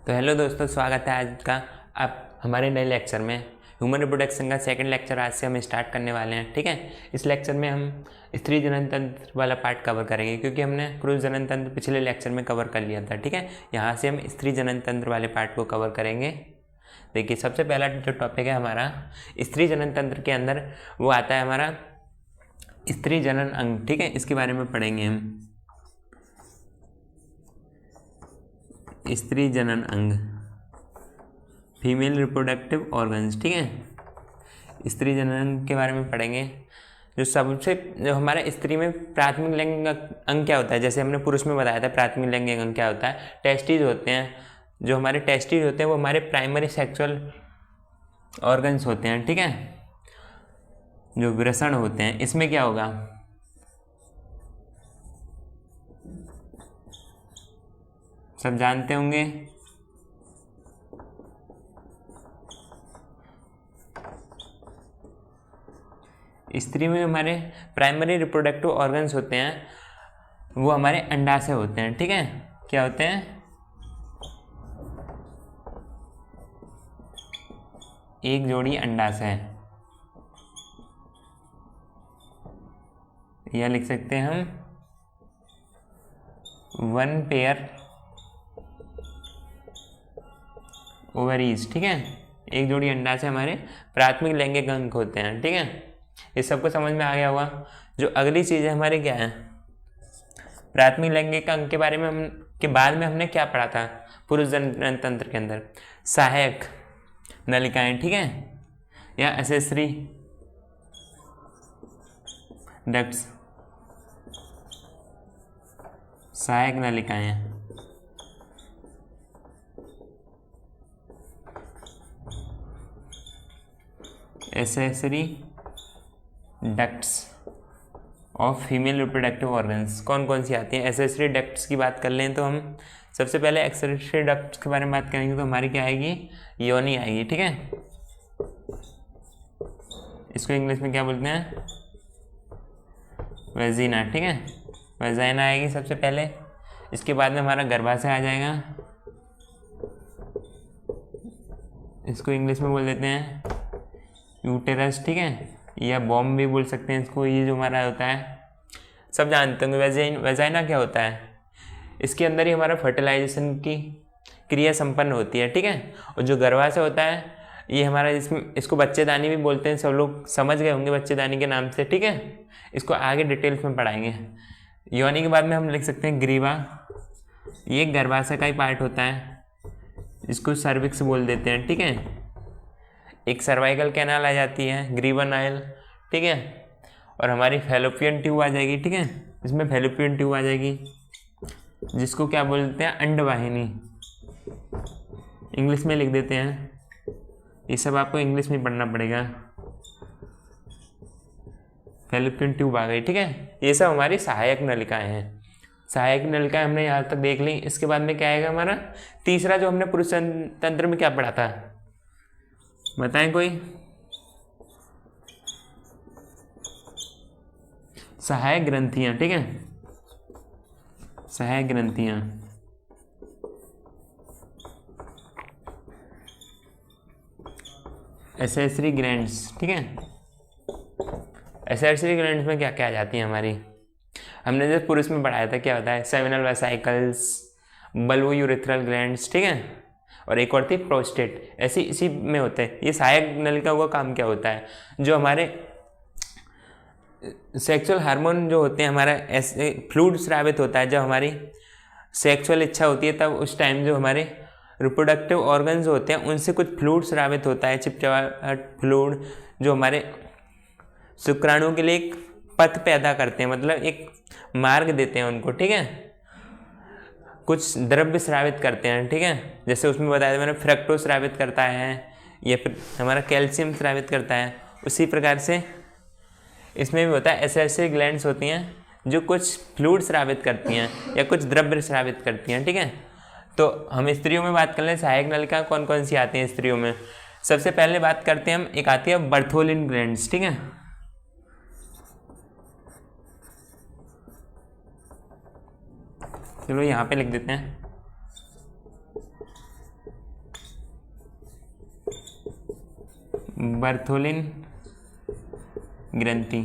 तो हेलो दोस्तों, स्वागत है आज का आप हमारे नए लेक्चर में। ह्यूमन रिप्रोडक्शन का सेकंड लेक्चर आज से हम स्टार्ट करने वाले हैं। ठीक है, इस लेक्चर में हम स्त्री जनन तंत्र वाला पार्ट कवर करेंगे, क्योंकि हमने पुरुष जनन तंत्र पिछले लेक्चर में कवर कर लिया था। ठीक है, यहाँ से हम स्त्री जनन तंत्र वाले पार्ट को कवर करेंगे। देखिए, सबसे पहला जो टॉपिक है हमारा स्त्री जनन तंत्र के अंदर, वो आता है हमारा स्त्री जनन अंग। ठीक है, इसके बारे में पढ़ेंगे हम। स्त्री जनन अंग, फीमेल रिप्रोडक्टिव ऑर्गन्स। ठीक है, स्त्री जनन अंग के बारे में पढ़ेंगे। जो हमारा स्त्री में प्राथमिक लिंग अंग क्या होता है, जैसे हमने पुरुष में बताया था प्राथमिक लिंग अंग क्या होता है। टेस्टिस होते हैं, जो हमारे टेस्टिस होते हैं वो हमारे प्राइमरी सेक्सुअल ऑर्गन्स होते हैं। ठीक है, जो वृषण होते हैं, इसमें क्या होगा, सब जानते होंगे। स्त्री में हमारे प्राइमरी रिप्रोडक्टिव ऑर्गन्स होते हैं, वो हमारे अंडाशय होते हैं। ठीक है, क्या होते हैं, एक जोड़ी अंडाशय, या लिख सकते हैं हम वन पेयर ओवरीज। ठीक है, एक जोड़ी अंडाशय हमारे प्राथमिक लैंगिक अंग होते हैं। ठीक है, इस सबको समझ में आ गया होगा। जो अगली चीज़ है हमारे क्या है, प्राथमिक लैंगिक अंग के बारे में हम के बाद में हमने क्या पढ़ा था पुरुष जनन तंत्र के अंदर, सहायक नलिकाएं। ठीक है, या एक्सेसरी डक्ट्स, सहायक नलिकाएं। Accessory ducts of female reproductive organs कौन कौन सी आती हैं। एक्सेसरी डक्ट्स की बात कर लें तो हम सबसे पहले एक्सेसरी डक्ट्स के बारे में बात करेंगे, तो हमारी क्या आएगी, योनि आएगी। ठीक है, इसको इंग्लिश में क्या बोलते हैं, वेजिना। ठीक है, वेजाइना आएगी सबसे पहले। इसके बाद में हमारा गर्भाशय आ जाएगा, इसको इंग्लिश में बोल देते हैं यूटेरस। ठीक है, या बॉम्ब भी बोल सकते हैं इसको। ये जो हमारा होता है, सब जानते होंगे। वेजाइना क्या होता है, इसके अंदर ही हमारा फर्टिलाइजेशन की क्रिया संपन्न होती है। ठीक है, और जो गर्भाशय होता है ये हमारा, इसको बच्चेदानी भी बोलते हैं, सब लोग समझ गए होंगे बच्चेदानी के नाम से। ठीक है, इसको आगे डिटेल्स में पढ़ाएंगे। योनि के बाद में हम लिख सकते हैं ग्रीवा, ये गर्भाशय का ही पार्ट होता है, इसको सर्विक्स बोल देते हैं। ठीक है, एक सर्वाइकल कैनाल आ जाती है, ग्रीवा नाइल। ठीक है, और हमारी फैलोपियन ट्यूब आ जाएगी। ठीक है, इसमें फैलोपियन ट्यूब आ जाएगी, जिसको क्या बोलते हैं, अंडवाहिनी, इंग्लिश में लिख देते हैं। ये सब आपको इंग्लिश में पढ़ना पड़ेगा। फैलोपियन ट्यूब आ गई। ठीक है, ये सब हमारी सहायक नलिकाएं हैं। सहायक नलिकाएं हमने यहाँ तक देख ली। इसके बाद में क्या आएगा हमारा तीसरा, जो हमने पुरुष तंत्र में क्या पढ़ा था, बताएं कोई, सहायक ग्रंथियां। ठीक है, सहायक ग्रंथियां, एक्सेसरी ग्लैंड्स। ठीक है, एक्सेसरी ग्लैंड्स में क्या क्या आ जाती हैं हमारी, हमने जब पुरुष में पढ़ाया था क्या होता है, seminal vesicles, bulbo urethral glands. ठीक है, और एक और थी प्रोस्टेट, ऐसी इसी में होते हैं। ये सहायक नलिका का काम क्या होता है, जो हमारे सेक्सुअल हार्मोन जो होते हैं, हमारा ऐसे फ्लूइड स्रावित होता है। जब हमारी सेक्सुअल इच्छा होती है, तब उस टाइम जो हमारे रिप्रोडक्टिव ऑर्गन्स होते हैं, उनसे कुछ फ्लूइड स्रावित होता है, चिपचिपाहट फ्लूइड, जो हमारे शुक्राणु के लिए एक पथ पैदा करते हैं, मतलब एक मार्ग देते हैं उनको। ठीक है, कुछ द्रव्य स्रावित करते हैं। ठीक है, जैसे उसमें बताया था मैंने, फ्रक्टोज स्रावित करता है, या फिर हमारा कैल्शियम स्रावित करता है। उसी प्रकार से इसमें भी होता है, एक्सेसरी ग्लैंड्स होती हैं जो कुछ फ्लूइड स्रावित करती हैं या कुछ द्रव्य स्रावित करती हैं। ठीक है, तो हम स्त्रियों में बात कर लें, सहायक नलिका कौन कौन सी आती हैं स्त्रियों में। सबसे पहले बात करते हैं हम, एक आती है बर्थोलिन ग्लैंड्स। ठीक है, चलो यहाँ पे लिख देते हैं, बर्थोलिन ग्रंथि।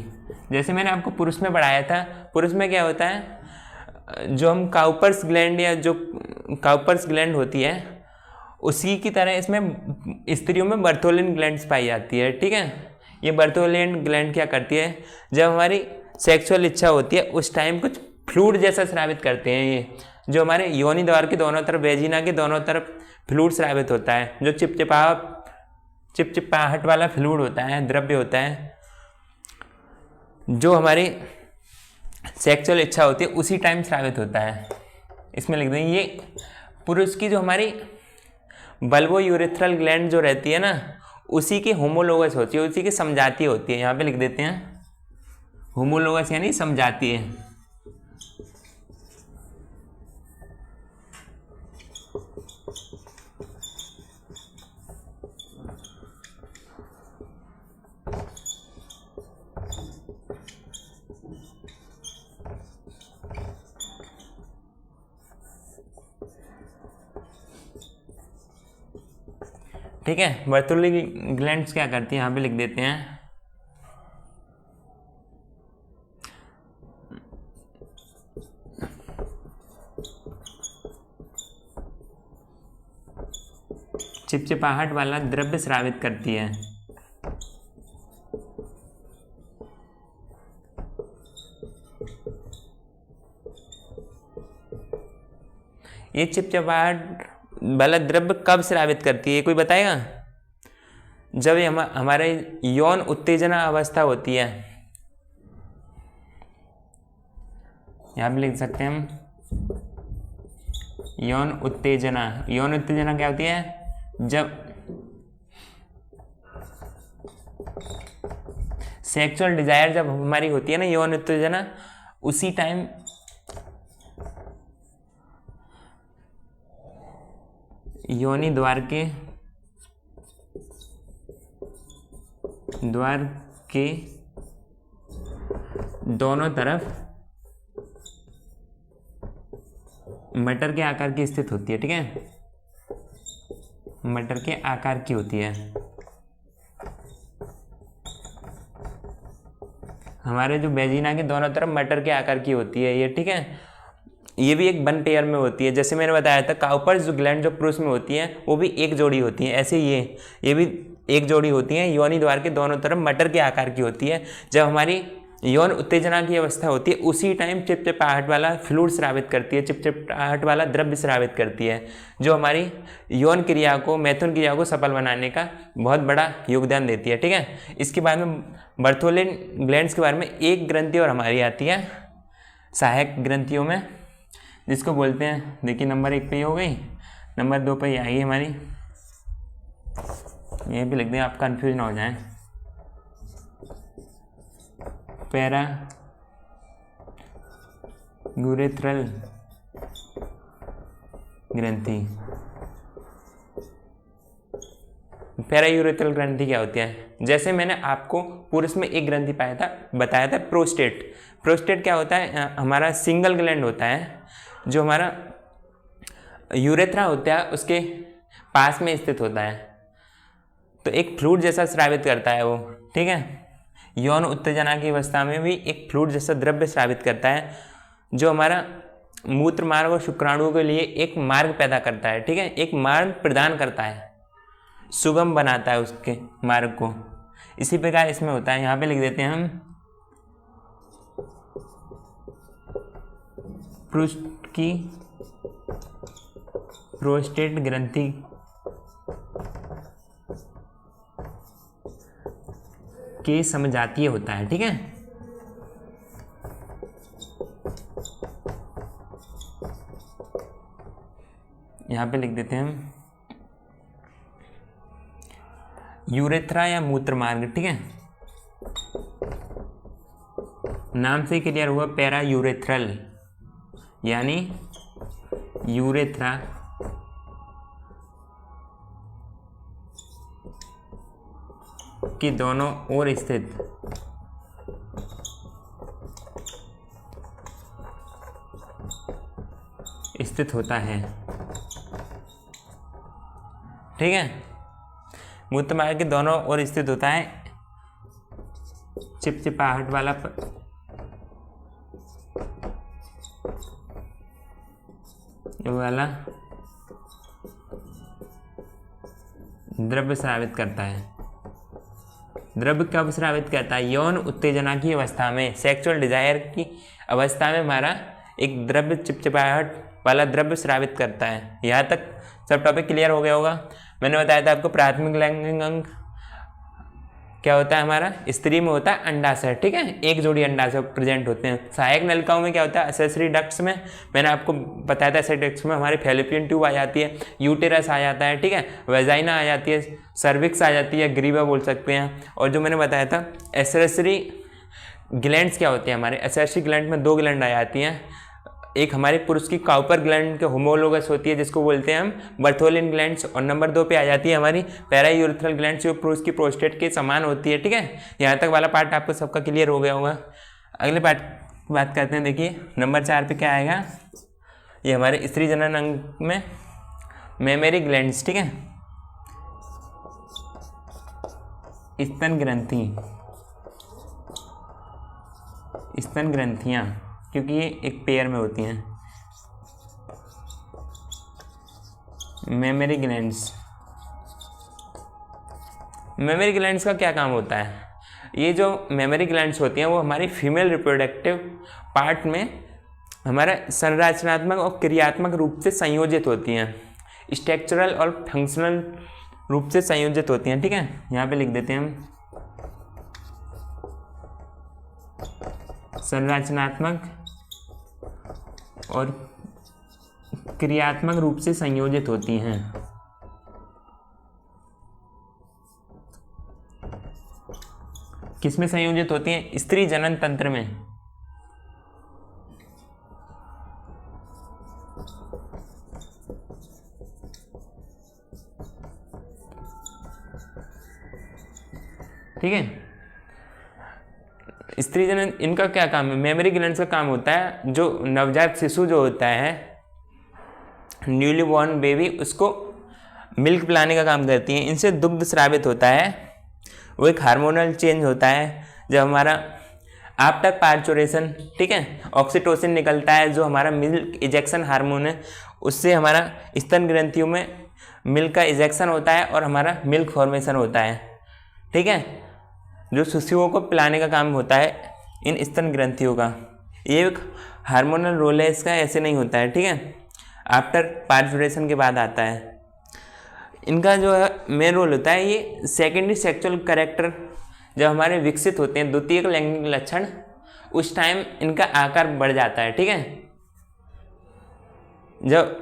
जैसे मैंने आपको पुरुष में पढ़ाया था, पुरुष में क्या होता है, जो हम काउपर्स ग्लैंड या जो काउपर्स ग्लैंड होती है उसी की तरह इसमें स्त्रियों में बर्थोलिन ग्लैंड्स पाई जाती है। ठीक है, ये बर्थोलिन ग्लैंड क्या करती है, जब हमारी सेक्सुअल इच्छा होती है उस टाइम कुछ फ्लूइड जैसा स्रावित करते हैं। ये जो हमारे योनि द्वार के दोनों तरफ, वेजिना के दोनों तरफ फ्लूइड स्रावित होता है, जो चिपचिपाहट वाला फ्लूइड होता है, द्रव्य होता है, जो हमारी सेक्सुअल इच्छा होती है उसी टाइम स्रावित होता है। इसमें लिख देंगे ये पुरुष की जो हमारी बल्बो यूरेथ्रल ग्लैंड जो रहती है ना, उसी की होमोलोगस होती है, उसी की समजाती होती है। यहाँ पे लिख देते हैं होमोलोगस यानी समजाती है। ठीक है, बर्थोलिन ग्लैंड्स क्या करती है, यहाँ पे लिख देते हैं चिपचिपाहट वाला द्रव्य स्रावित करती है। ये चिपचिपाहट वाला द्रव्य कब स्रावित करती है, कोई बताएगा? जब ये हमारे यौन उत्तेजना अवस्था होती है, यहां भी लिख सकते हैं हम यौन उत्तेजना। यौन उत्तेजना क्या होती है, जब सेक्सुअल डिजायर जब हमारी होती है ना, यौन उत्तेजना, उसी टाइम योनि द्वार के दोनों तरफ मटर के आकार की स्थित होती है। ठीक है, मटर के आकार की होती है। हमारे जो वेजिना के दोनों तरफ मटर के आकार की होती है ये। ठीक है, ये भी एक वन पेयर में होती है। जैसे मैंने बताया था काउपर्स जो ग्लैंड जो पुरुष में होती है वो भी एक जोड़ी होती है, ऐसे ये भी एक जोड़ी होती है। योनि द्वार के दोनों तरफ मटर के आकार की होती है। जब हमारी यौन उत्तेजना की अवस्था होती है उसी टाइम चिपचिपाहट वाला फ्लूइड स्रावित करती है, चिपचिपाहट वाला द्रव्य स्रावित करती है, जो हमारी यौन क्रिया को, मैथुन क्रिया को सफल बनाने का बहुत बड़ा योगदान देती है। ठीक है, इसके बाद में बर्थोलिन ग्लैंड्स के बारे में एक ग्रंथि और हमारी आती है सहायक ग्रंथियों में, जिसको बोलते हैं, देखिए नंबर 1 पे ये हो गई, नंबर 2 पे ये आई हमारी, ये भी लिख दें आप कंफ्यूज ना हो जाए, पैरा यूरेथ्रल ग्रंथि। पैरा यूरेथ्रल ग्रंथि क्या होती है? जैसे मैंने आपको पुरुष में एक ग्रंथि बताया था प्रोस्टेट। प्रोस्टेट क्या होता है, हमारा सिंगल ग्लैंड होता है, जो हमारा यूरेथ्रा होता है उसके पास में स्थित होता है, तो एक फ्लूइड जैसा स्रावित करता है वो। ठीक है, यौन उत्तेजना की अवस्था में भी एक फ्लूइड जैसा द्रव्य स्रावित करता है, जो हमारा मूत्र मार्ग और शुक्राणुओं के लिए एक मार्ग पैदा करता है। ठीक है, एक मार्ग प्रदान करता है, सुगम बनाता है उसके मार्ग को। इसी प्रकार इसमें होता है, यहाँ पे लिख देते हैं हम पृष्ठ की प्रोस्टेट ग्रंथि के समजातीय होता है। ठीक है, यहां पे लिख देते हैं हम यूरेथ्रा या मूत्र मार्ग। ठीक है, नाम से क्लियर हुआ, पैरा यूरेथ्रल यानी यूरेथ्रा की दोनों ओर स्थित होता है। ठीक है, मूत्रमार्ग के दोनों ओर स्थित होता है, चिपचिपाहट वाला द्रव्य स्रावित करता है। द्रव्य कब स्रावित करता है? यौन उत्तेजना की अवस्था में, सेक्सुअल डिजायर की अवस्था में हमारा एक द्रव्य चिपचिपाहट वाला द्रव्य स्रावित करता है। यहाँ तक सब टॉपिक क्लियर हो गया होगा। मैंने बताया था आपको प्राथमिक लैंगिक अंग क्या होता है, हमारा स्त्री में होता है अंडाशय, ठीक है, एक जोड़ी अंडाशय प्रेजेंट होते हैं। सहायक नलिकाओं में क्या होता है, एक्सेसरी डक्ट्स में मैंने आपको बताया था, एक्सेसरी डक्ट्स में हमारी फैलोपियन ट्यूब आ जाती है, यूटेरस आ जाता है, ठीक है, वेजाइना आ जाती है, सर्विक्स आ जाती है, ग्रीवा बोल सकते हैं। और जो मैंने बताया था एक्सेसरी ग्लैंड्स क्या होते हैं, हमारे एक्सेसरी ग्लैंड में 2 ग्लैंड आ जाती हैं। एक हमारे पुरुष की काउपर ग्लैंड के होमोलोगस होती है जिसको बोलते हैं हम बर्थोलिन ग्लैंड्स, और नंबर 2 पे आ जाती है हमारी पैरायूरेथ्रल ग्लैंड्स जो पुरुष की प्रोस्टेट के समान होती है, ठीक है। यहाँ तक वाला पार्ट आपको सबका क्लियर हो गया होगा। अगले पार्ट की बात करते हैं। देखिए नंबर 4 पे क्या आएगा, ये हमारे स्त्री जनन अंग में मेमरी ग्लैंड्स, ठीक है, स्तन ग्रंथि, स्तन ग्रंथियाँ, क्योंकि ये एक पेयर में होती हैं। मेमरी ग्लैंड्स, मेमरी ग्लैंड्स का क्या काम होता है? ये जो मेमरी ग्लैंड्स होती हैं वो हमारी फीमेल रिप्रोडक्टिव पार्ट में हमारा संरचनात्मक और क्रियात्मक रूप से संयोजित होती हैं, स्ट्रक्चरल और फंक्शनल रूप से संयोजित होती हैं, ठीक है। यहाँ पे लिख देते हैं हम संरचनात्मक और क्रियात्मक रूप से संयोजित होती हैं। किसमें संयोजित होती हैं? स्त्री जनन तंत्र में। ठीक है, स्त्री जनन इनका क्या काम है? मेमरी ग्लैंड्स का काम होता है जो नवजात शिशु जो होता है, न्यूली बॉर्न बेबी, उसको मिल्क पिलाने का काम करती हैं। इनसे दुग्ध स्रावित होता है, वो एक हार्मोनल चेंज होता है जब हमारा आफ्टर पार्चुरेशन, ठीक है, ऑक्सीटोसिन निकलता है जो हमारा मिल्क इजेक्शन हार्मोन है, उससे हमारा स्तन ग्रंथियों में मिल्क का इजेक्शन होता है और हमारा मिल्क फॉर्मेशन होता है, ठीक है, जो शिशुओं को पिलाने का काम होता है इन स्तन ग्रंथियों का। ये एक हार्मोनल रोल है इसका, ऐसे नहीं होता है, ठीक है, आफ्टर पार्चुरेशन के बाद आता है। इनका जो है मेन रोल होता है, ये सेकेंडरी सेक्सुअल कैरेक्टर जब हमारे विकसित होते हैं, द्वितीयक लैंगिक लक्षण, उस टाइम इनका आकार बढ़ जाता है, ठीक है। जब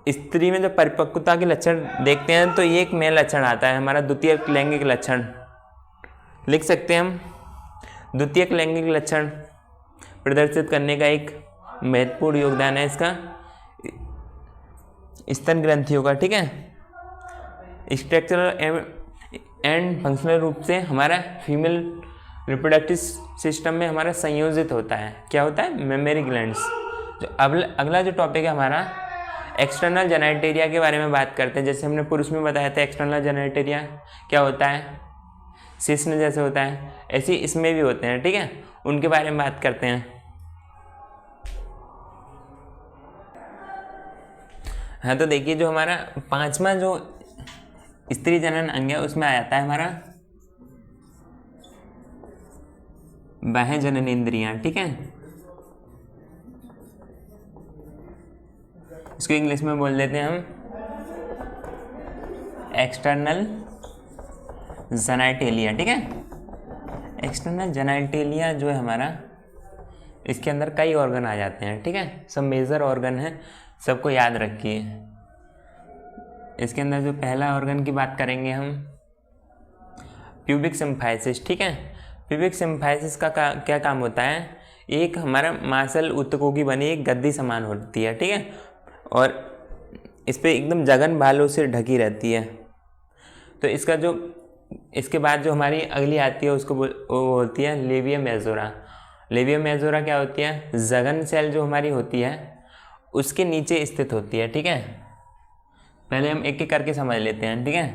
स्त्री में जब परिपक्वता के लक्षण देखते हैं तो ये एक मेन लक्षण आता है हमारा द्वितीयक लैंगिक लक्षण, लिख सकते हैं हम। द्वितीयक लैंगिक लक्षण प्रदर्शित करने का एक महत्वपूर्ण योगदान है इसका स्तन ग्रंथियों का, ठीक है। स्ट्रक्चरल एंड फंक्शनल रूप से हमारा फीमेल रिप्रोडक्टिव सिस्टम में हमारा संयोजित होता है। क्या होता है? Mammary glands. जो अगला जो टॉपिक है हमारा एक्सटर्नल जेनिटेरिया के बारे में बात करते हैं। जैसे हमने पुरुष में बताया था एक्सटर्नल जेनिटेरिया क्या होता है, शिश्न जैसे होता है, ऐसे इसमें भी होते हैं, ठीक है, उनके बारे में बात करते हैं। हाँ, तो देखिए जो हमारा 5वां जो स्त्री जनन अंग है उसमें आ जाता है हमारा बाह्य जननेंद्रियां, ठीक है, इसको इंग्लिश में बोल देते हैं हम एक्सटर्नल जेनिटेलिया, ठीक है। एक्सटर्नल जेनिटेलिया जो है हमारा, इसके अंदर कई ऑर्गन आ जाते हैं, ठीक है, सब मेजर ऑर्गन है, सबको याद रखिए। इसके अंदर जो पहला ऑर्गन की बात करेंगे हम प्यूबिक सिम्फाइसिस, ठीक है। प्यूबिक सिम्फाइसिस का क्या काम होता है? एक हमारा मांसल ऊतकों की बनी एक गद्दी समान होती है, ठीक है, और इस पर एकदम जघन बालों से ढकी रहती है। तो इसका जो इसके बाद जो हमारी अगली आती है उसको वो होती है लेविया मेजोरा। लेविया मेजोरा क्या होती है? जघन सेल जो हमारी होती है उसके नीचे स्थित होती है, ठीक है। पहले हम एक एक करके समझ लेते हैं, ठीक है।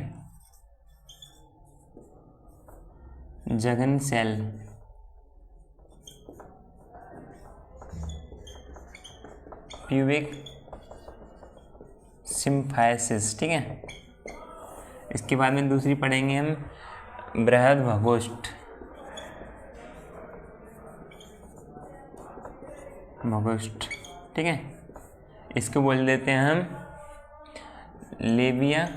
जघन सेल, प्यूबिक सिम्फाइसिस, ठीक है। इसके बाद में दूसरी पढ़ेंगे हम बृहदभगोष्ठ, भगोष्ठ, ठीक है। इसको बोल देते हैं हम लेबिया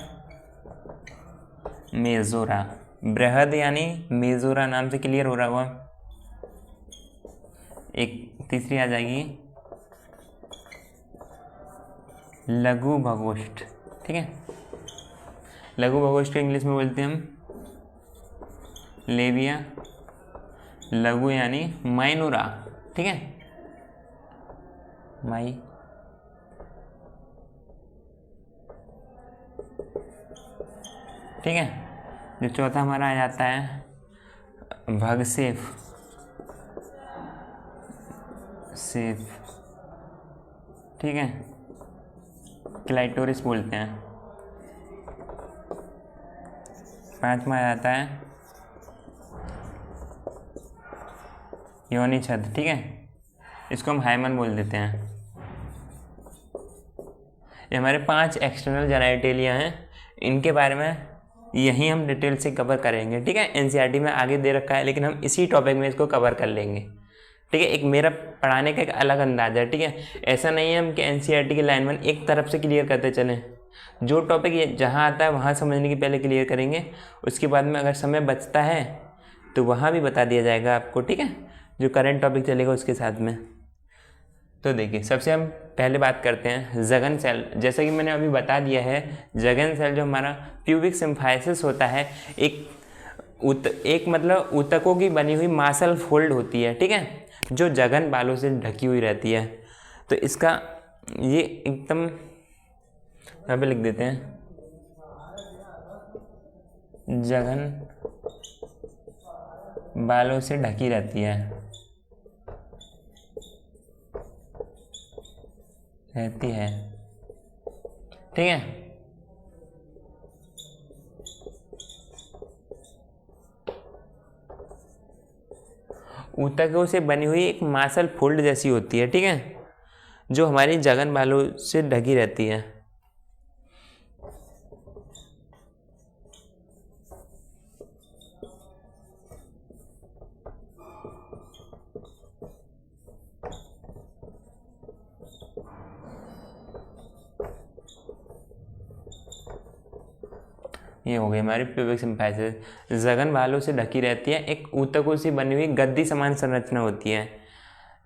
मेजोरा। बृहद यानी मेजोरा नाम से क्लियर हो रहा होगा। एक तीसरी आ जाएगी लघु भगोष्ठ, ठीक है। लघु भगोष्ठ को इंग्लिश में बोलते हैं हम लेबिया, लघु यानी माइनोरा, ठीक है, माई, ठीक है। जो चौथा हमारा आ जाता है भगसेफ, सेफ, ठीक है, क्लाइटोरिस बोलते हैं। पांचवा आ जाता है योनि छद, ठीक है, इसको हम हाइमन बोल देते हैं। ये हमारे 5 एक्सटर्नल जेनिटेलिया हैं, इनके बारे में यही हम डिटेल से कवर करेंगे, ठीक है। एनसीईआरटी में आगे दे रखा है, लेकिन हम इसी टॉपिक में इसको कवर कर लेंगे, ठीक है। एक मेरा पढ़ाने का एक अलग अंदाज है, ठीक है। ऐसा नहीं है हम कि एनसीईआरटी के लाइन 1 एक तरफ से क्लियर करते चलें। जो टॉपिक जहाँ आता है वहाँ समझने के पहले क्लियर करेंगे, उसके बाद में अगर समय बचता है तो वहाँ भी बता दिया जाएगा आपको, ठीक है, जो करंट टॉपिक चलेगा उसके साथ में। तो देखिए, सबसे हम पहले बात करते हैं जघन सेल। जैसा कि मैंने अभी बता दिया है, जघन सेल जो हमारा प्यूबिक सिम्फाइसिस होता है, एक मतलब ऊतकों की बनी हुई मासल फोल्ड होती है, ठीक है, जो जघन बालों से ढकी हुई रहती है। तो इसका ये एकदम यहाँ पे लिख देते हैं, जघन बालों से ढकी रहती है, ठीक है। ऊतकों से बनी हुई एक मासल फोल्ड जैसी होती है, ठीक है, जो हमारी जघन बालों से ढकी रहती है। ये हो गई हमारी प्यूबिक सिम्फाइसिस। जघन बालों से ढकी रहती है, एक ऊतकों से बनी हुई गद्दी समान संरचना होती है,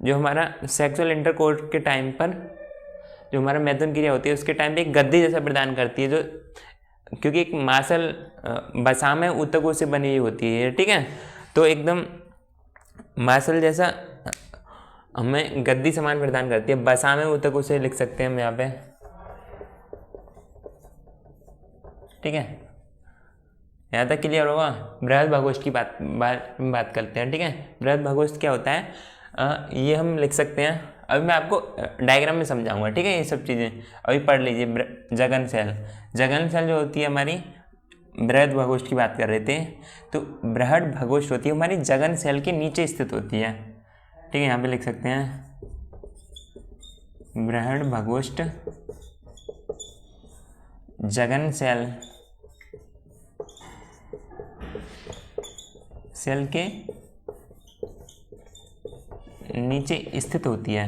जो हमारा सेक्सुअल इंटरकोर्स के टाइम पर जो हमारा मैथुन क्रिया होती है उसके टाइम पे एक गद्दी जैसा प्रदान करती है, जो क्योंकि एक मासल बसाम ऊतकों से बनी हुई होती है, ठीक है। तो एकदम मासल जैसा हमें गद्दी समान प्रदान करती है, बसाम ऊतकों से लिख सकते हैं हम यहाँ पे, ठीक है। यहाँ तक क्लियर होगा। बृहदभगोष्ठ की बात करते हैं, ठीक है। बृहदभगोष्ठ क्या होता है, ये हम लिख सकते हैं। अभी मैं आपको डायग्राम में समझाऊंगा, ठीक है, ये सब चीज़ें अभी पढ़ लीजिए। जघन सेल, जघन सेल जो होती है हमारी, बृहदभगोष्ठ की बात कर रहे थे, तो बृहदभगोष्ठ होती है हमारी जघन सेल के नीचे स्थित होती है, ठीक है। यहाँ पे लिख सकते हैं बृहदभगोष्ठ जघन सेल के नीचे स्थित होती है,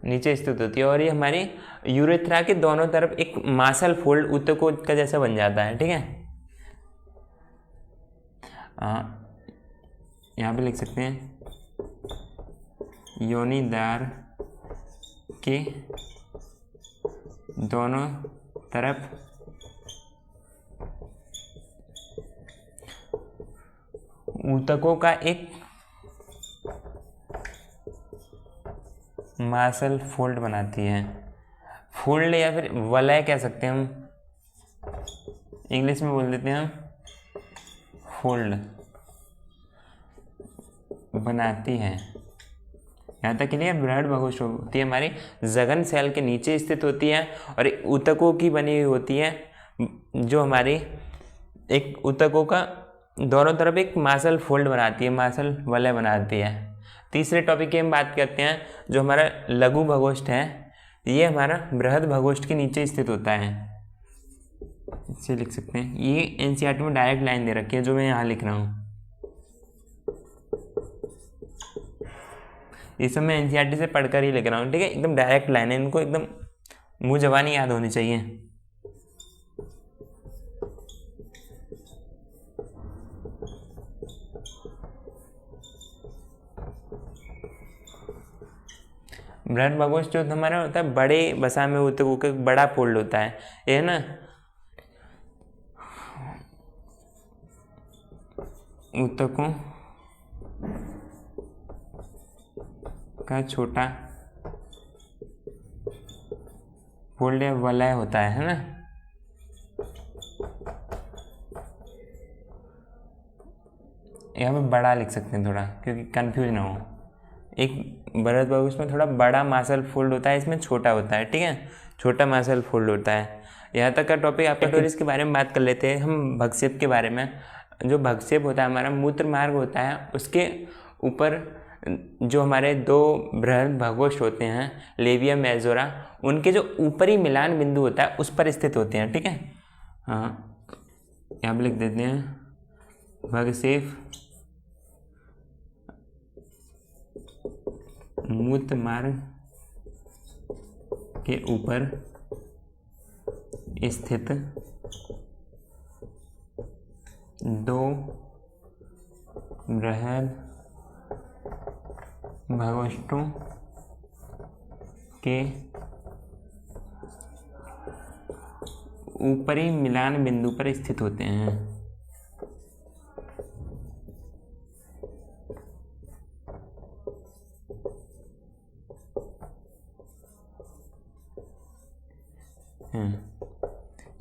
नीचे स्थित होती है। और ये हमारी यूरेथ्रा के दोनों तरफ एक मासल फोल्ड ऊतकों का जैसा बन जाता है, ठीक है। यहाँ पे लिख सकते हैं योनिद्वार के दोनों तरफ ऊतकों का एक मासल फोल्ड बनाती है। फोल्ड या फिर वलय कह सकते हैं हम, इंग्लिश में बोल देते हैं हम फोल्ड बनाती है। यहाँ तक के लिए बृहदभगोष्ठ होती है हमारी जघन सेल के नीचे स्थित होती है और ऊतकों की बनी हुई होती है, जो हमारी एक ऊतकों का दोनों तरफ एक मासल फोल्ड बनाती है, मासल वलय बनाती है। तीसरे टॉपिक की हम बात करते हैं जो हमारा लघु भगोष्ठ है। ये हमारा बृहद भगोष्ठ के नीचे स्थित होता है, इसे लिख सकते हैं। ये एनसीईआरटी में डायरेक्ट लाइन दे रखी है जो मैं यहाँ लिख रहा हूँ। ये सब मैं एनसीईआरटी से पढ़कर ही लिख रहा हूँ, ठीक है। एकदम डायरेक्ट लाइन है, इनको एकदम मुँह ज़बानी याद होनी चाहिए। बृहद भगोष्ठ जो हमारा होता है बड़े वसा में ऊतकों का बड़ा फोल्ड होता है, ये है ना। ऊतकों का छोटा फोल्ड या वलय होता है ना। यहाँ पे बड़ा लिख सकते हैं थोड़ा, क्योंकि कंफ्यूज ना हो। एक बृहद भगोष्ठ में थोड़ा बड़ा मासल फोल्ड होता है, इसमें छोटा होता है, ठीक है, छोटा मासल फोल्ड होता है। यहाँ तक का टॉपिक आपका टोरिस के बारे में बात कर लेते हैं हम भगसेप के बारे में। जो भगसेप होता है हमारा मूत्र मार्ग होता है, उसके ऊपर जो हमारे दो बृहद भगोष्ठ होते हैं लेविया मेजोरा, उनके जो ऊपरी मिलान बिंदु होता है उस पर स्थित होते हैं, ठीक है। हाँ, यहाँ पर लिख देते हैं भगसेप मूत्र मार्ग के ऊपर स्थित दो बृहद भगोष्ठों के ऊपरी मिलान बिंदु पर स्थित होते हैं।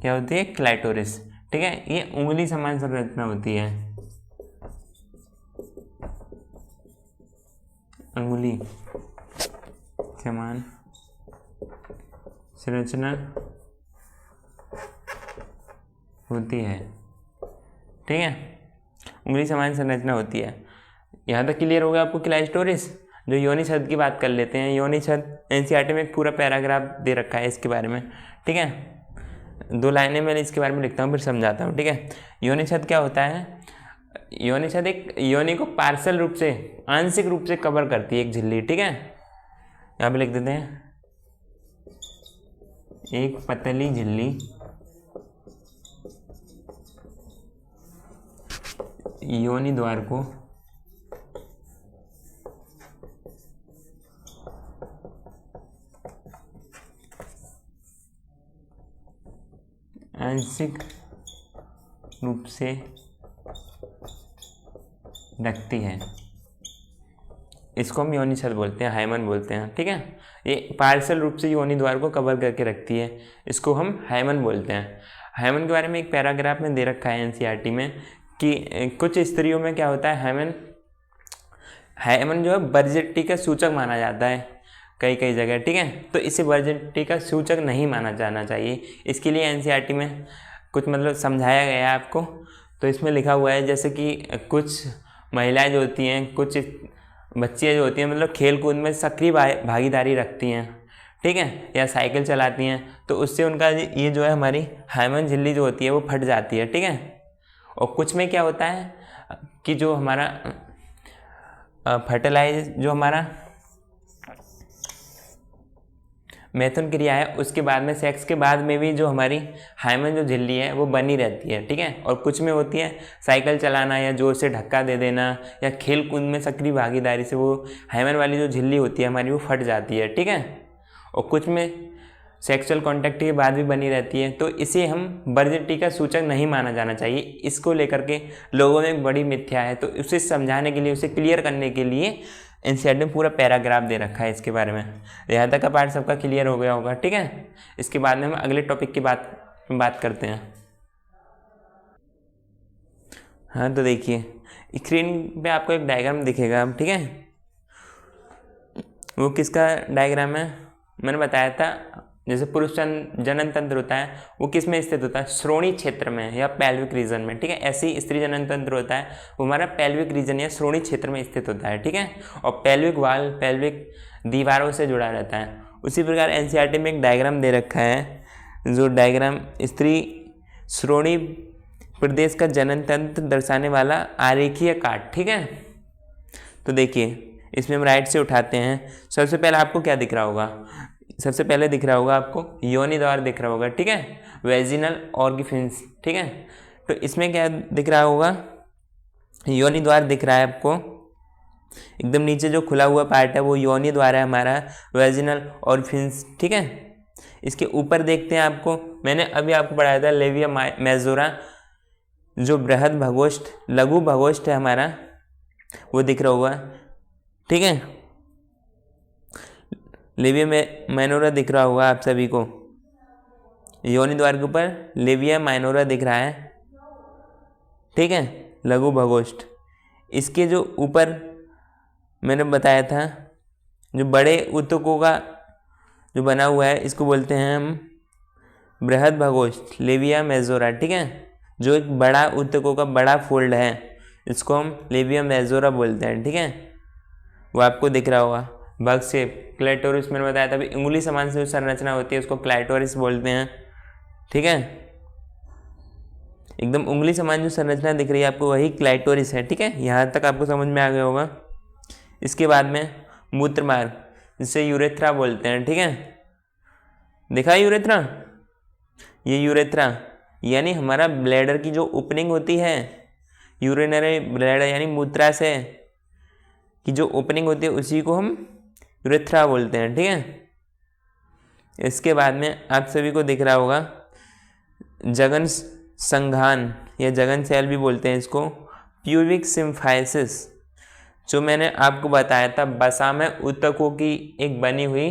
क्या होती है? क्लाइटोरिस, ठीक है। ये उंगली समान संरचना होती है, अंगुली समान संरचना होती है, ठीक है, उंगली समान संरचना होती है। यहाँ तक क्लियर हो गया आपको क्लाइटोरिस। जो योनि छद की बात कर लेते हैं। योनि छद एनसीईआरटी में एक पूरा पैराग्राफ दे रखा है इसके बारे में, ठीक है। 2 लाइनें मैं इसके बारे में लिखता हूँ फिर समझाता हूँ, ठीक है। योनि छद क्या होता है? योनि छद एक योनि को पार्शियल रूप से, आंशिक रूप से कवर करती है एक झिल्ली, ठीक है। यहाँ पे लिख देते हैं एक पतली झिल्ली योनि द्वार को आंशिक रूप से ढकती है। इसको हम योनि छद बोलते हैं, हाइमन बोलते हैं, ठीक है। ये पार्शियल रूप से योनि द्वार को कवर करके रखती है, इसको हम हाइमन बोलते हैं। हाइमन के बारे में एक पैराग्राफ में दे रखा है एनसीईआरटी में कि कुछ स्त्रियों में क्या होता है, हाइमन जो है वर्जिनिटी का सूचक माना जाता है कई कई जगह, ठीक है। तो इसे वर्जिनिटी का सूचक नहीं माना जाना चाहिए। इसके लिए एनसीईआरटी में कुछ मतलब समझाया गया है आपको। तो इसमें लिखा हुआ है जैसे कि कुछ महिलाएं जो होती हैं, कुछ बच्चियाँ जो होती हैं, मतलब खेल कूद में सक्रिय भागीदारी रखती हैं, ठीक है, या साइकिल चलाती हैं, तो उससे उनका ये जो है हमारी हाइमन झिल्ली जो होती है वो फट जाती है, ठीक है। और कुछ में क्या होता है कि जो हमारा फर्टिलाइज जो हमारा मैथुन क्रिया है उसके बाद में, सेक्स के बाद में भी जो हमारी हाइमन जो झिल्ली है वो बनी रहती है, ठीक है। और कुछ में होती है साइकिल चलाना या जोर से धक्का दे देना या खेल कूद में सक्रिय भागीदारी से वो हाइमन वाली जो झिल्ली होती है हमारी वो फट जाती है, ठीक है। और कुछ में सेक्सुअल कॉन्टैक्ट के बाद भी बनी रहती है। तो इसे हम वर्जिनिटी का सूचक नहीं माना जाना चाहिए। इसको लेकर के लोगों में बड़ी मिथ्या है, तो उसे समझाने के लिए, उसे क्लियर करने के लिए एनसीईआरटी में पूरा पैराग्राफ दे रखा है इसके बारे में। यहाँ तक का पार्ट सबका क्लियर हो गया होगा, ठीक है। इसके बाद में हम अगले टॉपिक की बात करते हैं। हाँ, तो देखिए स्क्रीन पे आपको एक डायग्राम दिखेगा, ठीक है। वो किसका डायग्राम है? मैंने बताया था जैसे पुरुष जनन तंत्र होता है वो किस में स्थित होता है, श्रोणी क्षेत्र में या पेल्विक रीजन में, ठीक है। ऐसे ही स्त्री जनन तंत्र होता है वो हमारा पेल्विक रीजन या श्रोणी क्षेत्र में स्थित होता है, ठीक है। और पेल्विक वाल पेल्विक दीवारों से जुड़ा रहता है। उसी प्रकार एनसीईआरटी में एक डायग्राम दे रखा है, जो डायग्राम स्त्री श्रोणी प्रदेश का जनन तंत्र दर्शाने वाला आरेखीय काट, ठीक है। तो देखिए इसमें हम राइट से उठाते हैं। सबसे पहले आपको क्या दिख रहा होगा, सबसे पहले दिख रहा होगा आपको योनि द्वार दिख रहा होगा, ठीक है, वेजिनल ऑर्गिफिन्स, ठीक है। तो इसमें क्या दिख रहा होगा, योनि द्वार दिख रहा है आपको, एकदम नीचे जो खुला हुआ पार्ट है वो योनि द्वार है हमारा, वेजिनल ऑर्गिफिन्स, ठीक है। इसके ऊपर देखते हैं आपको, मैंने अभी आपको पढ़ाया था लेविया मेजोरा, जो बृहद भगोष्ठ लघु भगोष्ठ है हमारा, वो दिख रहा होगा, ठीक है। लेविया माइनोरा दिख रहा होगा आप सभी को, योनि द्वार के ऊपर लेविया माइनोरा दिख रहा है, ठीक है, लघु भगोष्ठ। इसके जो ऊपर मैंने बताया था जो बड़े ऊतकों का जो बना हुआ है इसको बोलते हैं हम बृहद भगोष्ठ लेविया मेजोरा, ठीक है। जो एक बड़ा ऊतकों का बड़ा फोल्ड है इसको हम लेविया मेजोरा बोलते हैं, ठीक है। वो आपको दिख रहा होगा। भग से क्लैटोरिस मैंने बताया था, अभी उंगली समान से जो संरचना होती है उसको क्लैटोरिस बोलते हैं, ठीक है। एकदम उंगली समान जो संरचना दिख रही है आपको वही क्लैटोरिस है, ठीक है। यहाँ तक आपको समझ में आ गया होगा। इसके बाद में मूत्र मार्ग जिसे यूरेथ्रा बोलते हैं, ठीक है। देखा यूरेथ्रा, ये यूरेथ्रा यानी हमारा ब्लैडर की जो ओपनिंग होती है, यूरिनरी ब्लैडर यानी मूत्राशय की जो ओपनिंग होती है उसी को हम यूरेथ्रा बोलते हैं, ठीक है। इसके बाद में आप सभी को दिख रहा होगा जगन संघान या जगन सेल भी बोलते हैं इसको, प्यूबिक सिम्फाइसिस, जो मैंने आपको बताया था बसा में ऊतकों की एक बनी हुई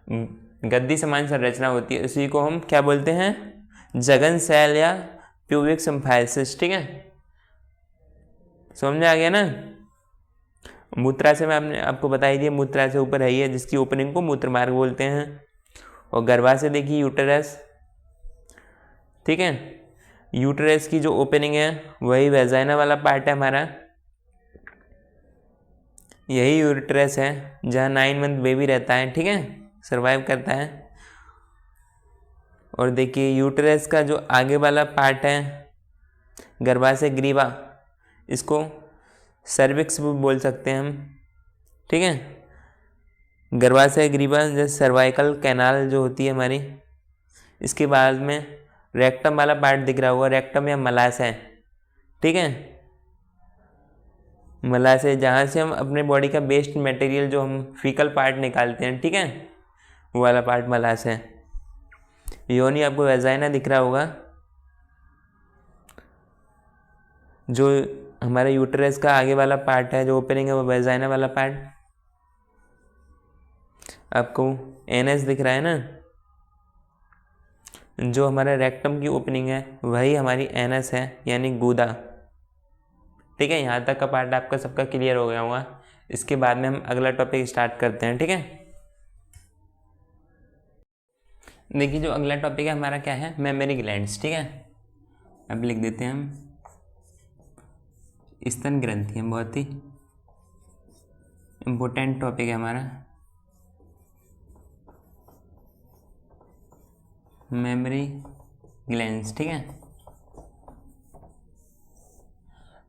गद्दी समान संरचना होती है, उसी को हम क्या बोलते हैं, जगन सेल या प्यूबिक सिम्फाइसिस, ठीक है। समझ में आ गया ना। मूत्राशय में आपने आपको बताई दिया, मूत्राशय ऊपर है ही, जिसकी ओपनिंग को मूत्र मार्ग बोलते हैं। और गर्भाशय देखिए यूटेरस, ठीक है। यूटेरस की जो ओपनिंग है वही वेजाइना वाला पार्ट है हमारा, यही यूटेरस है जहाँ 9 मंथ बेबी रहता है, ठीक है, सर्वाइव करता है। और देखिए यूटेरस का जो आगे वाला पार्ट है गर्भाशय ग्रीवा, इसको सर्विक्स भी बोल सकते हैं हम, ठीक है। गर्भाशय ग्रीवा जैसे सर्वाइकल कैनाल जो होती है हमारी। इसके बाद में रेक्टम वाला पार्ट दिख रहा होगा, रेक्टम या मलाशय, ठीक है। मलाशय जहाँ से हम अपने बॉडी का वेस्ट मटेरियल जो हम फीकल पार्ट निकालते हैं, ठीक है, वो वाला पार्ट मलाशय। योनि आपको वेजाइना दिख रहा होगा, जो हमारे यूटेरस का आगे वाला पार्ट है जो ओपनिंग है वो वेजाइना वाला पार्ट। आपको एनएस दिख रहा है ना, जो हमारा रेक्टम की ओपनिंग है वही हमारी एनएस है यानी गूदा, ठीक है। यहाँ तक का पार्ट आपका सबका क्लियर हो गया होगा। इसके बाद में हम अगला टॉपिक स्टार्ट करते हैं, ठीक है। देखिए जो अगला टॉपिक है हमारा क्या है, मेमोरी ग्लैंड्स, ठीक है। अब लिख देते हैं हम स्तन ग्रंथि, बहुत ही इम्पोर्टेंट टॉपिक है हमारा, मेमोरी ग्लैंड्स, ठीक है।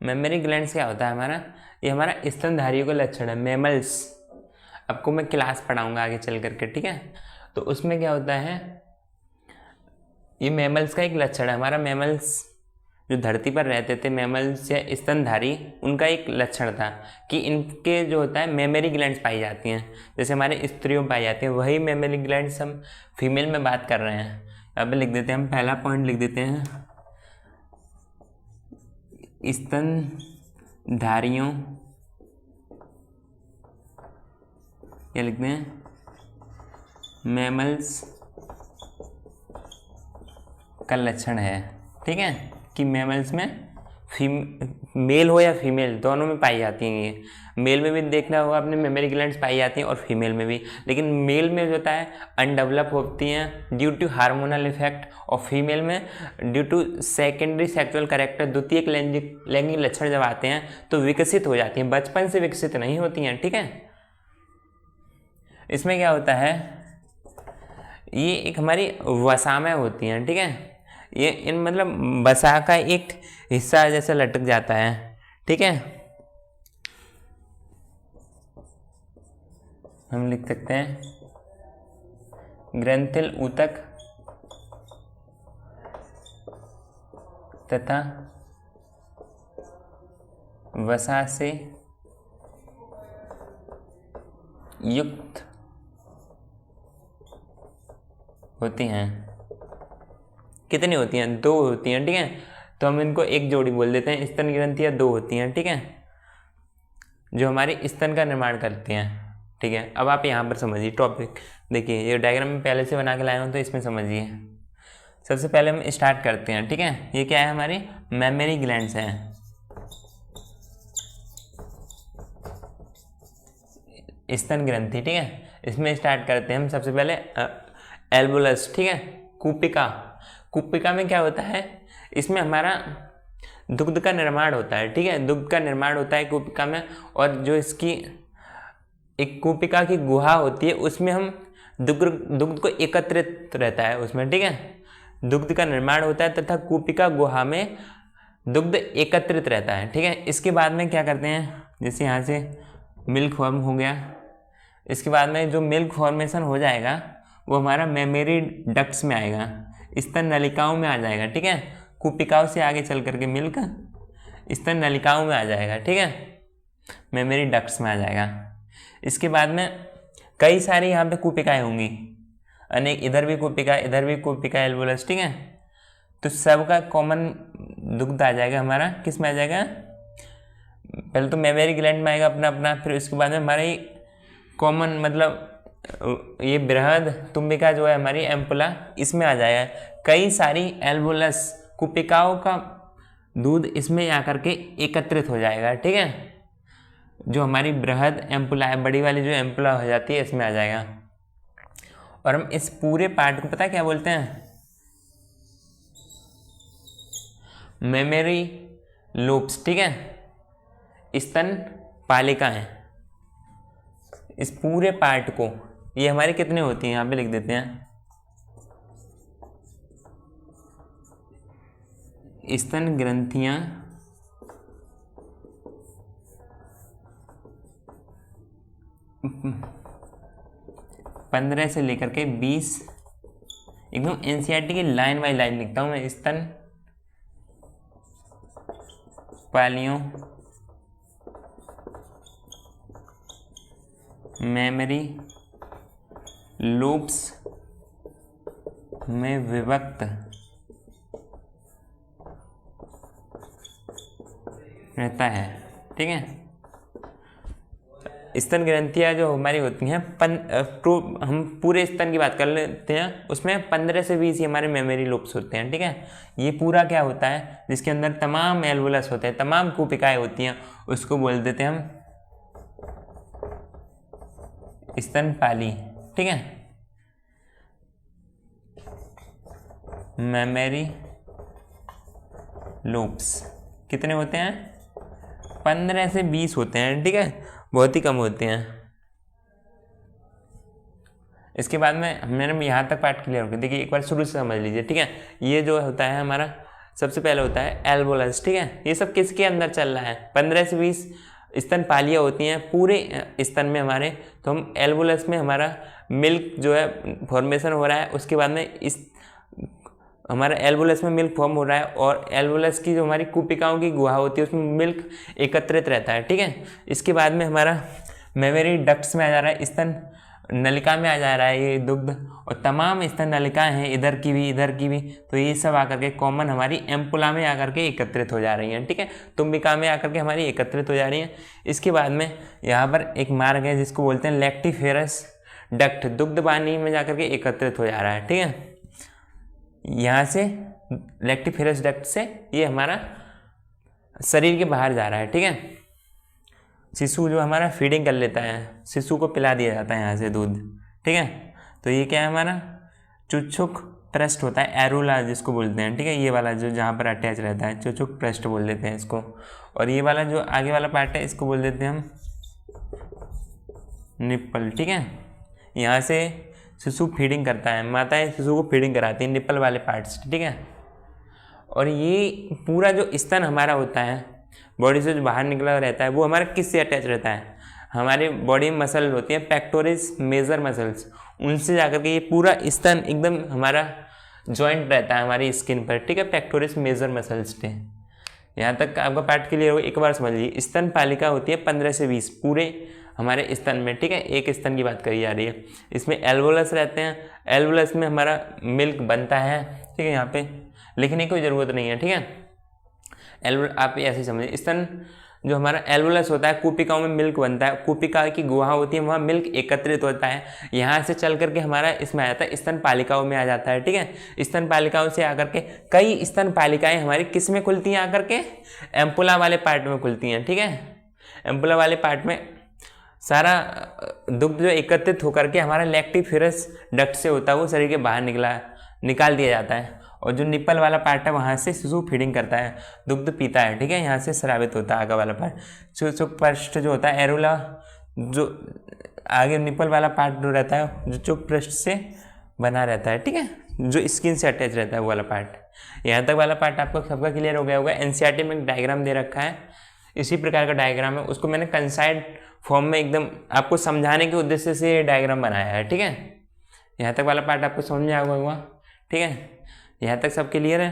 मेमोरी ग्लैंड्स क्या होता है हमारा, ये हमारा स्तनधारियों का लक्षण है, मेमल्स। आपको मैं क्लास पढ़ाऊंगा आगे चल करके, ठीक है। तो उसमें क्या होता है, ये मेमल्स का एक लक्षण है हमारा। मेमल्स जो धरती पर रहते थे, मेमल्स या स्तनधारी, उनका एक लक्षण था कि इनके जो होता है मेमोरी ग्लैंड्स पाई जाती हैं, जैसे हमारे स्त्रियों में पाई जाती हैं, वही मेमोरी ग्लैंड्स हम फीमेल में बात कर रहे हैं। अब लिख देते हैं हम, पहला पॉइंट लिख देते हैं, स्तनधारियों, क्या लिखते हैं, मैमल्स का लक्षण है, ठीक है, कि मैमल्स में मेल हो या फीमेल, दोनों में पाई जाती हैं ये। मेल में भी देखना होगा आपने मेमोरी ग्लैंड्स पाई जाती हैं और फीमेल में भी, लेकिन मेल में जो होता है अनडेवलप होती हैं ड्यू टू हार्मोनल इफेक्ट, और फीमेल में due to secondary sexual character, द्वितीयक लैंगिक लक्षण जब आते हैं तो विकसित हो जाती हैं, बचपन से विकसित नहीं होती हैं। ठीक है, इसमें क्या होता है, ये एक हमारी वसा में होती हैं। ठीक है, ये इन मतलब वसा का एक हिस्सा जैसे लटक जाता है। ठीक है, हम लिख सकते हैं ग्रंथिल ऊतक तथा वसा से युक्त होती हैं। कितनी होती हैं? 2 होती हैं। ठीक है, तो हम इनको एक जोड़ी बोल देते हैं। स्तन ग्रंथियाँ 2 होती हैं। ठीक है, जो हमारी स्तन का निर्माण करती हैं। ठीक है, अब आप यहाँ पर समझिए टॉपिक, देखिए ये डायग्राम में पहले से बना के लाए हूँ तो इसमें समझिए। सबसे पहले हम स्टार्ट करते हैं। ठीक है, ये क्या है, हमारी मेमोरी ग्लैंड्स हैं, स्तन ग्रंथि। ठीक है, इसमें स्टार्ट करते हैं हम सबसे पहले एल्बुलस। ठीक है, कूपिका। कूपिका में क्या होता है, इसमें हमारा दुग्ध का निर्माण होता है। ठीक है, दुग्ध का निर्माण होता है कूपिका में, और जो इसकी एक कूपिका की गुहा होती है उसमें हम दुग्ध को एकत्रित रहता है उसमें। ठीक है, दुग्ध का निर्माण होता है तथा कूपिका गुहा में दुग्ध एकत्रित रहता है। ठीक है, इसके बाद में क्या करते हैं, जैसे यहाँ से मिल्क फॉर्म हो गया, इसके बाद में जो मिल्क फॉर्मेशन हो जाएगा वो हमारा मेमोरी डक्ट्स में आएगा, स्तन नलिकाओं में आ जाएगा। ठीक है, कूपिकाओं से आगे चल करके मिल्क स्तन नलिकाओं में आ जाएगा। ठीक है, मेमोरी डक्ट्स में आ जाएगा। इसके बाद में कई सारी यहाँ पे कूपिकाएँ होंगी, अनेक, इधर भी कूपिका, इधर भी कूपिका, एल्वुलस। ठीक है, तो सबका कॉमन दुग्ध आ जाएगा हमारा, किस में आ जाएगा, पहले तो मेमोरी ग्लैंड में आएगा अपना अपना, फिर उसके बाद में हमारा ये कॉमन मतलब ये बृहद तुम्बिका जो है हमारी एम्पुला, इसमें आ जाएगा। कई सारी एल्वुलस कूपिकाओं का दूध इसमें आकर के एकत्रित हो जाएगा। ठीक है, जो हमारी बृहद एम्पुला है, बड़ी वाली जो एम्पुला हो जाती है, इसमें आ जाएगा। और हम इस पूरे पार्ट को पता है क्या बोलते हैं, मेमोरी लूप्स। ठीक है, स्तन पालिकाएं। इस पूरे पार्ट को, ये हमारी कितनी होती हैं, यहाँ पे लिख देते हैं, स्तन ग्रंथियां 15 से लेकर के 20, एकदम एनसीईआरटी की लाइन बाई लाइन लिखता हूँ मैं, स्तन पालियों मेमोरी लूप्स में विभक्त रहता है। ठीक है, स्तन ग्रंथियाँ जो हमारी होती हैं, हम पूरे स्तन की बात कर लेते हैं, उसमें 15 से 20 ही हमारे मेमोरी लूप्स होते हैं। ठीक है, ये पूरा क्या होता है, जिसके अंदर तमाम एल्वुलस होते हैं, तमाम कूपिकाएँ होती हैं, उसको बोल देते हैं हम स्तनपाली। ठीक है, मेमोरी लूप्स कितने होते हैं, 15 से 20 होते हैं। ठीक है, बहुत ही कम होते हैं। इसके बाद में हमने यहाँ तक पार्ट क्लियर हो गया। देखिए एक बार शुरू से समझ लीजिए। ठीक है, ये जो होता है हमारा, सबसे पहले होता है एल्वुलस। ठीक है, ये सब किसके अंदर चल रहा है, 15 से 20 स्तनपालियाँ होती हैं पूरे स्तन में हमारे, तो हम एल्वुलस में हमारा मिल्क जो है फॉर्मेशन हो रहा है, उसके बाद में इस हमारा एल्वुलस में मिल्क फॉर्म हो रहा है, और एल्वुलस की जो हमारी कूपिकाओं की गुहा होती है उसमें मिल्क एकत्रित रहता है। ठीक है, इसके बाद में हमारा मेमोरी डक्ट्स में आ जा रहा है, स्तन नलिका में आ जा रहा है ये दुग्ध, और तमाम स्तन नलिकाएं हैं, इधर की भी इधर की भी, तो ये सब आकर के कॉमन हमारी एम्पुला में आकर के एकत्रित हो जा रही हैं। ठीक है, तुम्बिका में आकर के हमारी एकत्रित हो जा रही हैं। इसके बाद में यहाँ पर एक मार्ग है जिसको बोलते हैं लैक्टिफेरस डक्ट, दुग्ध वाहिनी में जाकर के एकत्रित हो जा रहा है। ठीक है, यहाँ से लैक्टिफेरस डक्ट से ये हमारा शरीर के बाहर जा रहा है, ठीक है। शिशु जो हमारा फीडिंग कर लेता है, शिशु को पिला दिया जाता है यहाँ से दूध, ठीक है। तो ये क्या है हमारा चुक्षुक पृष्ठ होता है, एरोला जिसको बोलते हैं, ठीक है। ये वाला जो जहाँ पर अटैच रहता है चुक्षुक पृष्ठ बोल देते हैं इसको। और ये वाला जो आगे वाला पार्ट है इसको बोल देते हैं हम निप्पल, ठीक है। यहाँ से शिशु फीडिंग करता है, माताएं शिशु को फीडिंग कराती हैं निप्पल वाले पार्ट से, ठीक है। और ये पूरा जो स्तन हमारा होता है बॉडी से जो बाहर निकला रहता है वो हमारा किससे अटैच रहता है, हमारे बॉडी में मसल होती है पेक्टोरिस मेजर मसल्स, उनसे जाकर के ये पूरा स्तन एकदम हमारा जॉइंट रहता है हमारी स्किन पर, ठीक है, पेक्टोरिस मेजर मसल्स पे। यहाँ तक आपका पार्ट क्लियर हो, एक बार समझ लीजिए। स्तन पालिका होती है 15 से 20 पूरे हमारे स्तन में, ठीक है। एक स्तन की बात करी जा रही है। इसमें एल्वोलस रहते हैं, एल्वोलस में हमारा मिल्क बनता है, ठीक है। यहाँ पे लिखने की कोई ज़रूरत नहीं है, ठीक है। आप ऐसे समझिए, स्तन जो हमारा एल्वोलस होता है, कूपिकाओं में मिल्क बनता है, कूपिका की गुहा होती है, वहाँ मिल्क एकत्रित होता है, यहाँ से चल करके हमारा इसमें आ जाता है स्तन पालिकाओं में आ जाता है, ठीक है। स्तन पालिकाओं से आकर के कई स्तन पालिकाएं हमारी किस में खुलती हैं, आकर के एम्पुला वाले पार्ट में खुलती हैं, ठीक है। एम्पुला वाले पार्ट में सारा दुग्ध जो एकत्रित होकर के हमारा लैक्टिफेरस डक्ट से होता है वो शरीर के बाहर निकाल दिया जाता है। और जो निप्पल वाला पार्ट है वहाँ से शिशु फीडिंग करता है, दुग्ध पीता है, ठीक है। यहाँ से स्रावित होता है आगे वाला पार्ट। चुक्षुक पृष्ठ जो होता है एरोला, जो आगे निप्पल वाला पार्ट जो रहता है जो चुक पृष्ठ से बना रहता है, ठीक है, जो स्किन से अटैच रहता है वो वाला पार्ट। यहाँ तक वाला पार्ट आपको सबका क्लियर हो गया होगा। एनसीईआरटी में एक डायग्राम दे रखा है, इसी प्रकार का डायग्राम है, उसको मैंने कंसाइड फॉर्म में एकदम आपको समझाने के उद्देश्य से डायग्राम बनाया है, ठीक है। यहाँ तक वाला पार्ट आपको समझ में आ गया होगा, ठीक है। यहाँ तक सब क्लियर है।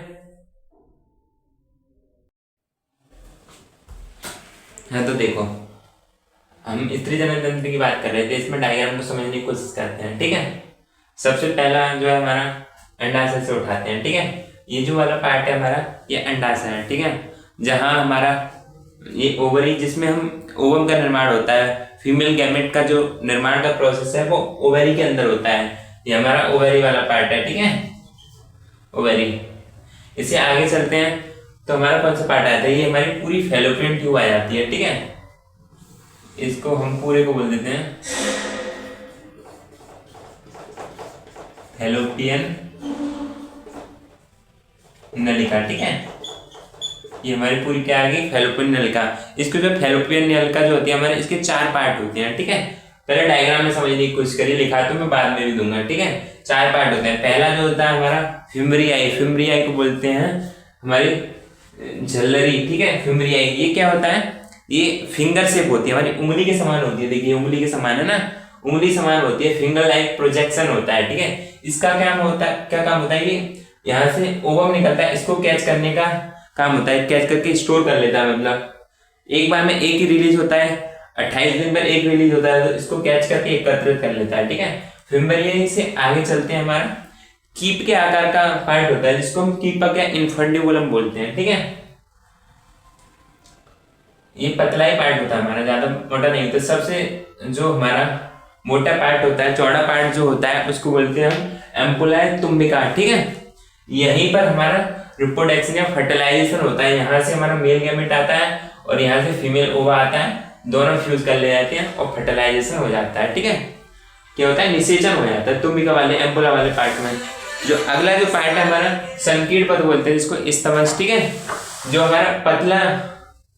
हाँ तो देखो, हम स्त्री जनन तंत्र की बात कर रहे थे, इसमें डायग्राम को समझने की कोशिश करते हैं, ठीक है। सबसे पहला जो है हमारा अंडाशय से उठाते हैं, ठीक है। ये जो वाला पार्ट है हमारा ये अंडाशय है, ठीक है, जहाँ हमारा ये ओवरी जिसमें हम ओवम का निर्माण होता है, फीमेल गैमेट का जो निर्माण का प्रोसेस है वो ओवरी के अंदर होता है। ये हमारा ओवरी वाला पार्ट है, ठीक है, ओवरी। इससे आगे चलते हैं तो हमारा कौन सा पार्ट आता है, ये हमारी पूरी फैलोपियन ट्यूब आ जाती है, ठीक है। इसको हम पूरे को बोल देते हैं फैलोपियन नलिका, ठीक है। ये हमारी पूरी क्या आ गई फैलोपियन नलिका। इसको जो फैलोपियन नलिका जो होती है हमारे, इसके 4 पार्ट होते हैं, ठीक है। पहले डायग्राम में समझने की कोशिश करिए, लिखा तो मैं बाद में भी दूंगा, ठीक है। 4 पार्ट होते हैं। पहला जो होता है हमारा फिम्ब्रियाई, फिम्ब्रियाई को बोलते हैं हमारी झल्लरी, ठीक है, फिम्ब्रियाई। ये क्या होता है, ये फिंगर शेप होती है, हमारी उंगली के समान होती है, देखिए उंगली के समान है ना, उंगली समान होती है, फिंगर लाइक प्रोजेक्शन होता है, ठीक है। इसका क्या काम होता है, ये यहाँ से ओवम निकलता है, इसको कैच करने का काम होता है, कैच करके स्टोर कर लेता है, मतलब एक बार में एक ही रिलीज होता है, 28 दिन पर एक रिलीज होता है, तो इसको कैच करके एकत्रित कर लेता है, ठीक है। फिम्ब्रियाई से आगे चलते हैं, हमारा कीप के आकार का पार्ट होता है जिसको हम कीपक या इन्फंडिबुलम बोलते हैं, ठीक है। ये पतला ही पार्ट होता है हमारा, ज्यादा मोटा नहीं होता। सबसे जो हमारा मोटा पार्ट होता है, चौड़ा पार्ट जो होता है उसको बोलते हैं हम एम्पुला तुम्बिका, ठीक है। यहीं पर हमारा रिप्रोडक्शन या फर्टिलाइजेशन होता है, यहाँ से हमारा मेल गैमेट आता है और यहाँ से फीमेल ओवा आता है, दोनों फ्यूज कर ले जाते हैं और फर्टिलाइजेशन हो जाता है, ठीक है। क्या होता है, निषेचन हो जाता है तुम्बिका वाले एम्पुला वाले पार्ट में। जो अगला जो पार्ट है हमारा संकीर्ण पथ बोलते हैं जिसको स्तमस, ठीक है, जो हमारा पतला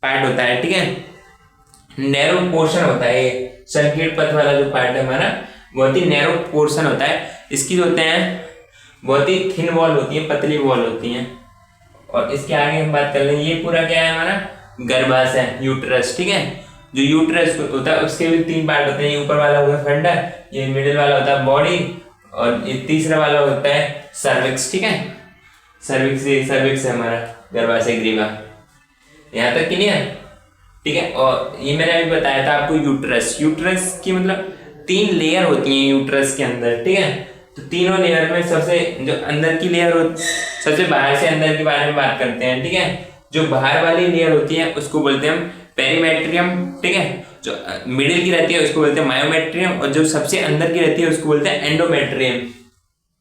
पार्ट होता है, ठीक है, नैरो पोर्शन होता है। ये संकीर्ण पथ वाला जो पार्ट है हमारा बहुत ही नैरो पोर्शन होता है। इसकी जो होते हैं बहुत ही थिन वॉल होती है, पतली वॉल होती है। और इसके आगे हम बात कर लें, ये पूरा क्या है हमारा गर्भाशय, यूट्रस, ठीक है। जो यूट्रस होता है उसके भी 3 पार्ट होते हैं, ये ऊपर वाला होता है फंडा, ये मिडिल वाला होता है बॉडी, और ये तीसरा वाला होता है सर्विक्स, ठीक है। सर्विक्स है हमारा गर्भाशय ग्रीवा। यहाँ तक क्लियर, ठीक है। और ये मैंने अभी बताया था आपको यूट्रस की मतलब 3 लेयर होती हैं यूट्रस के अंदर, ठीक है। तो तीनों लेयर में सबसे जो अंदर की लेयर होती, सबसे बाहर से अंदर के बारे में बात करते हैं, ठीक है। जो बाहर वाली लेयर होती है उसको बोलते हैं हम पेरीमेट्रियम, ठीक है। जो मिडिल की रहती है उसको बोलते हैं मायोमेट्रियम, और जो सबसे अंदर की रहती है उसको बोलते हैं एंडोमेट्रियम।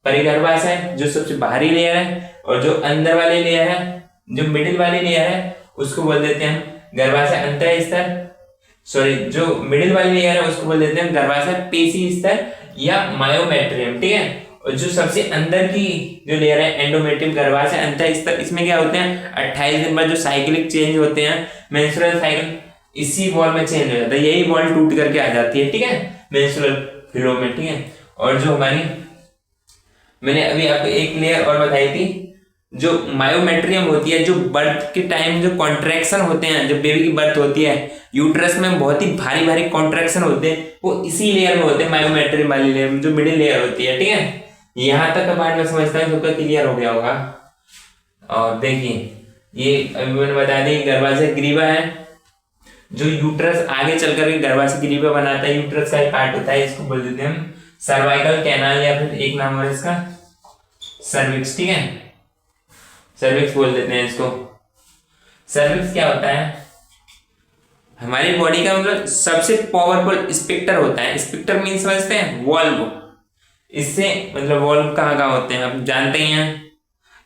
परिगर्भाशय जो सबसे बाहरी लेयर है, और जो अंदर वाली लेयर है, जो मिडिल वाली लेयर है उसको बोल देते हैं हम गर्भाशय अंतः स्तर, सॉरी जो मिडिल वाली लेयर है उसको बोल देते हैं गर्भाशय पेशी स्तर या मायोमेट्रियम, ठीक है। और जो सबसे अंदर की जो लेयर है एंडोमेट्रियम गर्भाशय अंतः स्तर, इसमें क्या होते हैं 28 दिन बाद जो साइक्लिक चेंज होते हैं मेंस्ट्रुअल साइकिल इसी वॉल में चेंज हो जाता है, यही वॉल टूट करके आ जाती है, ठीक है, मेंस्ट्रुअल फ्लो में, ठीक है। और जो हमारी मैंने अभी आपको एक लेयर और बताई थी जो मायोमेट्रियम होती है, जो बर्थ के टाइम जो कॉन्ट्रैक्शन होते हैं, जब बेबी की बर्थ होती है यूट्रस में बहुत ही भारी भारी कॉन्ट्रैक्शन होते हैं, वो इसी लेयर में होते हैं, मायोमेट्रियम वाली लेयर में, जो मिडिल लेयर होती है, ठीक है। यहां तक का पार्ट मैं समझता हूँ सबका क्लियर हो गया होगा। और देखिए ये अभी मैंने बता दी गर्भाशय ग्रीवा है, जो यूट्रस आगे चल करके गर्भाशय ग्रीवा बनाता है, यूट्रस का एक पार्ट होता है, इसको बोल देते हैं हम सर्वाइकल कैनाल या फिर एक नाम है इसका सर्विक्स, ठीक है, सर्विक्स बोल देते हैं इसको। सर्विक्स क्या होता है, हमारी बॉडी का मतलब सबसे पावरफुल स्पिक्टर होता है। स्पिक्टर मीन समझते हैं वॉल्व, इससे मतलब वॉल्व कहाँ कहाँ होते हैं आप जानते ही हैं,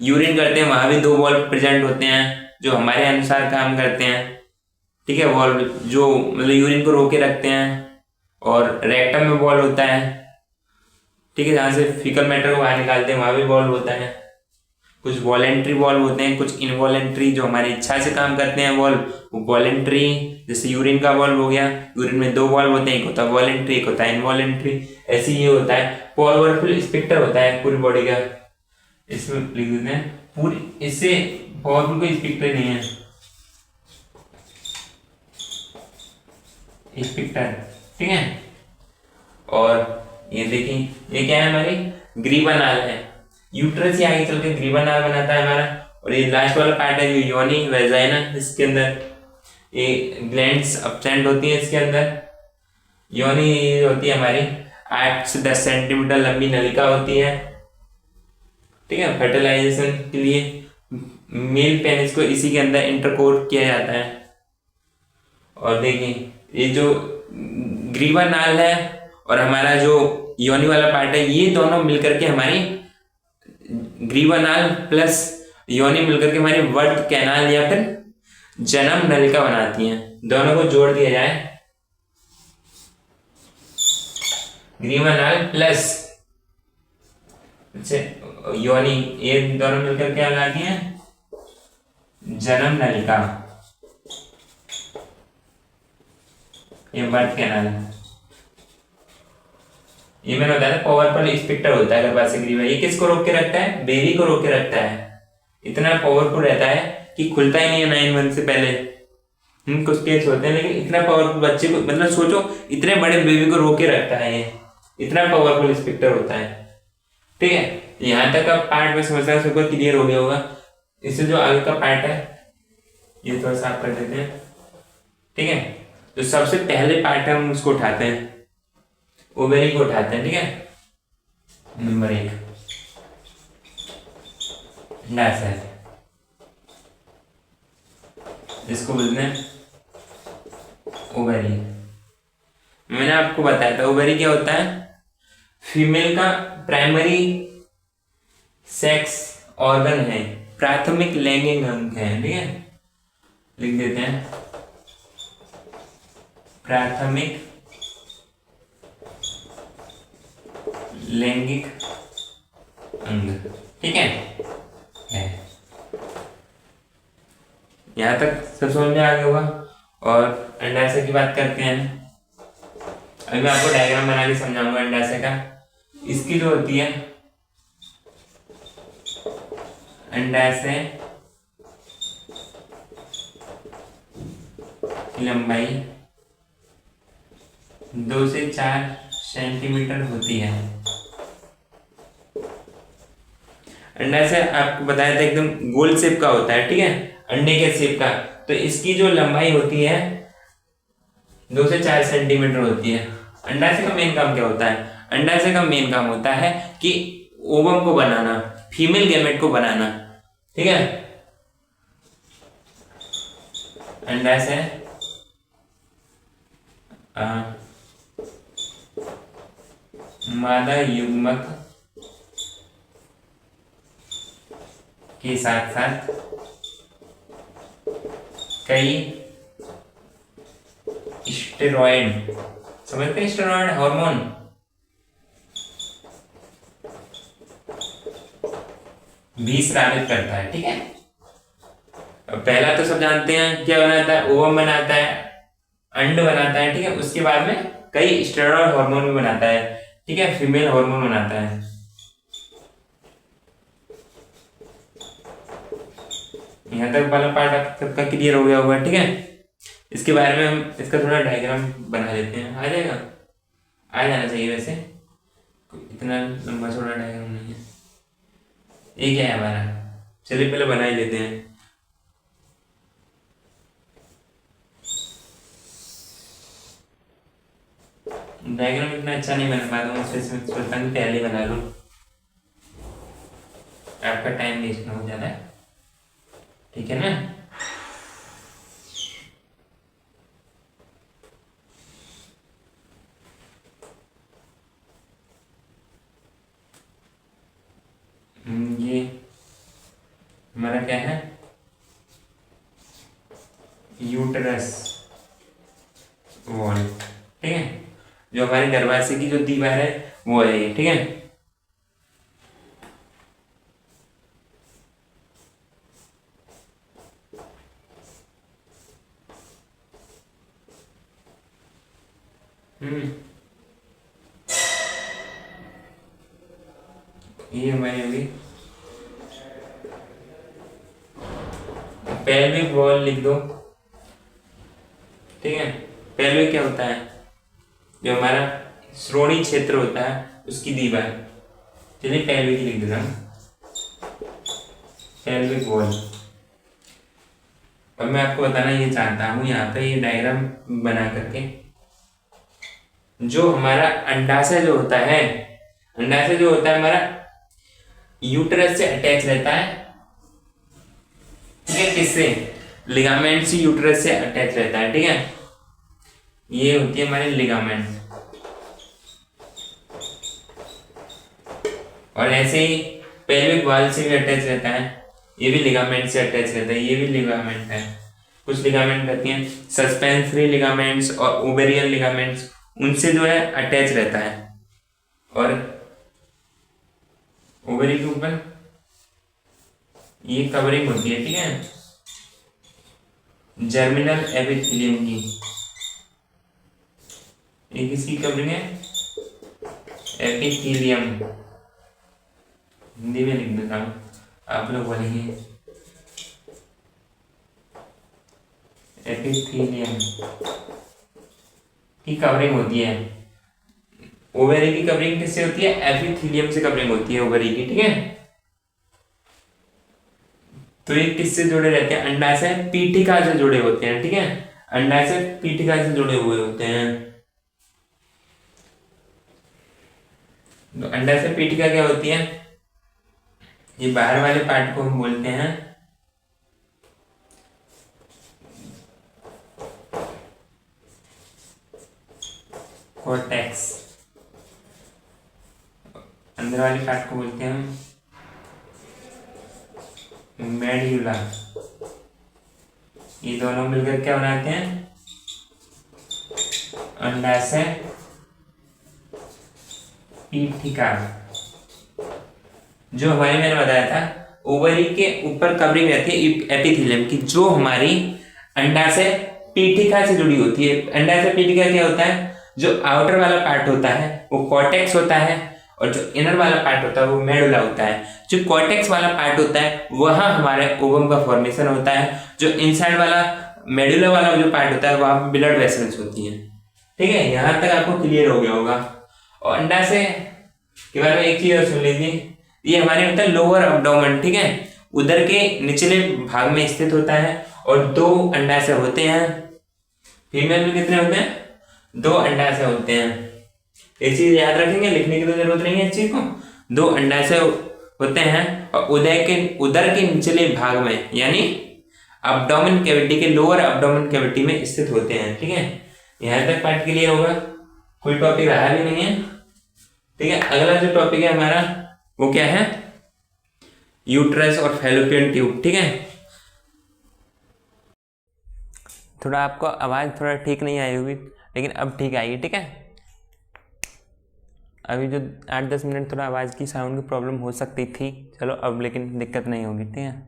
यूरिन करते हैं वहां भी 2 वॉल्व प्रेजेंट होते हैं जो हमारे अनुसार काम करते हैं, ठीक है। वॉल्व जो मतलब यूरिन को रोके रखते हैं, और रेक्टम में वॉल्व होता है, ठीक है, जहाँ से फीकल मैटर को बाहर निकालते हैं वहां भी वॉल्व होता है। कुछ वॉलेंट्री वॉल्व होते हैं, कुछ इनवॉलेंट्री जो हमारी इच्छा से काम करते हैं वॉल्व, वो वॉलेंट्री, जैसे यूरिन का वॉल्व हो गया, यूरिन में 2 वॉल्व होते हैं, एक होता है वॉलेंट्री एक होता है इनवॉलेंट्री, ऐसे ये होता है। पावरफुल स्पिक्टर होता है पूरी बॉडी का, इसमें लिख देते हैं पूरी, इससे पावरफुल कोई स्पिक्टर नहीं है, स्पिक्टर, ठीक है। और ये देखिए ये क्या है हमारी ग्रीवा नाल है, यूट्रस से आगे चल के ग्रीवा नाल बनाता है हमारा। और ये लास्ट वाला पार्ट है जो योनि वेजाइना, इसके अंदर ये ग्लैंड्स एब्सेंट होती है, इसके अंदर योनि होती है हमारी 8 से 10 सेंटीमीटर लंबी नलिका होती है, ठीक है। फर्टिलाइजेशन के लिए मेल पेनिस को इसी के अंदर इंटरकोर किया जाता है। और देखिए ये जो ग्रीवा नाल है और हमारा जो योनि वाला पार्ट है, ये दोनों मिलकर के हमारी ग्रीवा नाल प्लस योनि मिलकर के हमारी वर्त कैनाल या फिर जन्म नलिका बनाती हैं। दोनों को जोड़ दिया जाए, ग्रीवा नाल प्लस योनि, ये दोनों मिलकर क्या लगाती हैं जन्म नलिका, ये बर्थ कैनाल। ये मैंने बताया था पावरफुल स्पिक्टर होता है गर्भाशय ग्रीवा, ये किसको रोक के रखता है, बेबी को रोक के रखता है, इतना पावरफुल रहता है कि खुलता ही नहीं है 9 मंथ से पहले। कुछ केस होते हैं लेकिन इतना पावरफुल बच्चे को, मतलब सोचो इतने बड़े बेबी को रोक के रखता है, ये इतना पावरफुल स्पिक्टर होता है, ठीक है। यहाँ तक का पार्ट में समझता हूँ सबको क्लियर हो गया होगा। इससे जो आगे का पार्ट है ये थोड़ा साफ कर देते हैं, ठीक है। तो सबसे पहले पार्ट है हम उसको उठाते हैं, ओवेरी को उठाते हैं, ठीक है। नंबर 1 अंडाशय, इसको बोलते हैं ओवेरी। मैंने आपको बताया था ओवेरी क्या होता है, फीमेल का प्राइमरी सेक्स ऑर्गन है, प्राथमिक लैंगिक अंग है, ठीक है। लिख देते हैं प्राथमिक लैंगिक अंग, ठीक है। यहां तक सब समझ में आ गया होगा। और अंडाशय की बात करते हैं, अभी मैं आपको डायग्राम बना के समझाऊंगा अंडाशय का। इसकी जो होती है अंडाशय की लंबाई 2 से 4 सेंटीमीटर होती है। अंडाशय आपको बताया था एकदम गोल शेप का होता है, ठीक है, अंडे के शेप का। तो इसकी जो लंबाई होती है 2 से 4 सेंटीमीटर होती है। अंडाशय का मेन काम क्या होता है, अंडाशय का मेन काम होता है कि ओवम को बनाना, फीमेल गैमेट को बनाना, ठीक है। अंडाशय मादा युग्मक के साथ साथ कई स्टेरॉइड, समझते हैं स्टेरॉइड हार्मोन, भी स्रावित करता है। ठीक है, पहला तो सब जानते हैं क्या बनाता है, ओवम बनाता है, अंड बनाता है। ठीक है, उसके बाद में कई स्टेरॉइड हार्मोन भी बनाता है। ठीक है, फीमेल हार्मोन बनाता है। यहाँ तक वाला पार्ट आप सबका क्लियर हो गया होगा। ठीक है, इसके बारे में हम इसका थोड़ा डायग्राम बना लेते हैं। आ जाएगा, आ जाना चाहिए, वैसे इतना लंबा छोटा डायग्राम नहीं है। ये क्या है हमारा, चलिए पहले बना ही लेते हैं। डायग्राम इतना अच्छा नहीं बना पाता हूँ, इसलिए सोचता हूँ पहले बना लूँ, आपका टाइम वेस्ट ना हो ज़्यादा। ठीक है ना, ये हमारा क्या है, यूटरस वॉल। ठीक है, जो हमारे गर्भाशय की जो दीवार है वो है ये। ठीक है, ये हमारी होगी पेल्विक वॉल, लिख दो। ठीक है, पेल्विक क्या होता है, जो हमारा श्रोणि क्षेत्र होता है उसकी दीवार। चलिए पेल्विक लिख देता हूँ, पेल्विक वॉल। और मैं आपको बताना ये चाहता हूँ यहाँ पे, ये डायग्राम बना करके, जो हमारा अंडाशय जो होता है, अंडाशय जो होता है हमारा यूटरस से अटैच रहता है। ठीक है, किससे, लिगामेंट से यूटरस से अटैच रहता है। ठीक है, ये होती है हमारी लिगामेंट। और ऐसे ही पेल्विक वॉल से भी अटैच रहता है, ये भी लिगामेंट से अटैच रहता है, ये भी लिगामेंट है। कुछ लिगामेंट रहती हैं सस्पेंसरी लिगामेंट्स और ओवेरियन लिगामेंट्स, उनसे जो है अटैच रहता है। और ओवरी के ऊपर ये कवरिंग होती है। ठीक है, जर्मिनल एपिथेलियम की, ये किसकी कवरिंग है, एपिथेलियम। हिंदी में लिख देता हूं, आप लोग बोलेंगे एपिथेलियम की कवरिंग होती है। ओवरी की कवरिंग किससे होती है, एपिथेलियम से कवरिंग होती है ओवरी की। ठीक है, तो ये किससे जुड़े रहते हैं, अंडाशय पीठिका से जुड़े होते हैं। ठीक है, अंडाशय पीठिका से जुड़े हुए होते हैं। तो अंडाशय पीठिका क्या होती है, ये बाहर वाले पार्ट को हम बोलते हैं कोर्टेक्स, अंदर वाली पार्ट को बोलते हैं मेड्यूला। ये दोनों मिलकर क्या बनाते हैं, अंडाशय पीठिका। जो हमारे मैंने बताया था, ओवरी के ऊपर कवरिंग रहती है एपिथेलियम की, जो हमारी अंडाशय पीठिका से जुड़ी होती है। अंडाशय पीठिका क्या होता है, जो आउटर वाला पार्ट होता है वो कॉर्टेक्स होता है, और जो इनर वाला पार्ट होता है वो मेडुला होता है। जो कॉर्टेक्स वाला पार्ट होता है वहां हमारे ओवम का फॉर्मेशन होता है। जो इनसाइड वाला मेडुला वाला जो पार्ट होता है वहां ब्लड वेसल्स होती हैं। ठीक है, यहां तक आपको क्लियर हो गया होगा। और अंडाशय के बारे में एक चीज और सुन लीजिए, ये हमारे होता है लोअर अब्डोमेन। ठीक है, उदर के निचले भाग में स्थित होता है, और 2 अंडाशय होते हैं। फीमेल में कितने होते हैं, 2 अंडाशय होते हैं। एक चीज याद रखेंगे, लिखने की तो जरूरत नहीं है इस चीज को। 2 अंडाशय होते हैं, और उदर के निचले भाग में, यानी अब्डोमेन कैविटी के लोअर अब्डोमेन कैविटी में स्थित होते हैं। ठीक है, यहां तक पार्ट क्लियर होगा, कोई टॉपिक रहा भी नहीं है। ठीक है, अगला जो टॉपिक है हमारा वो क्या है, यूट्रस और फैलोपियन ट्यूब। ठीक है, थोड़ा आपको आवाज़ थोड़ा ठीक नहीं आई होगी, लेकिन अब ठीक आएगी, ठीक है। अभी जो 8-10 मिनट थोड़ा आवाज़ की साउंड की प्रॉब्लम हो सकती थी, चलो अब लेकिन दिक्कत नहीं होगी, ठीक है।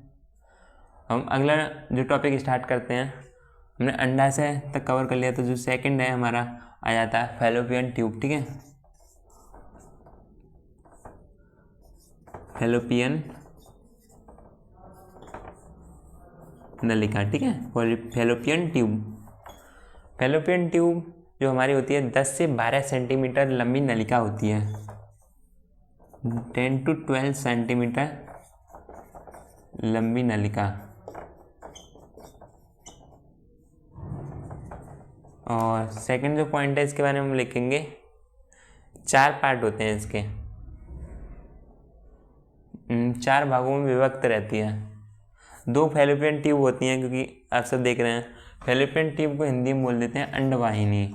हम अगला जो टॉपिक स्टार्ट करते हैं, हमने अंडाशय तक कवर कर लिया, तो जो सेकंड है हमारा आ जाता है फैलोपियन ट्यूब, ठीक है। फैलोपियन नलिका, ठीक है, फैलोपियन ट्यूब। फैलोपियन ट्यूब जो हमारी होती है 10 से 12 सेंटीमीटर लंबी नलिका होती है, 10 to 12 सेंटीमीटर लंबी नलिका। और सेकंड जो पॉइंट है इसके बारे में हम लिखेंगे, 4 पार्ट होते हैं इसके, 4 भागों में विभक्त रहती है। 2 फैलोपियन ट्यूब होती हैं, क्योंकि आप सब देख रहे हैं फैलोपियन ट्यूब को हिंदी में बोल देते हैं अंडवाहिनी,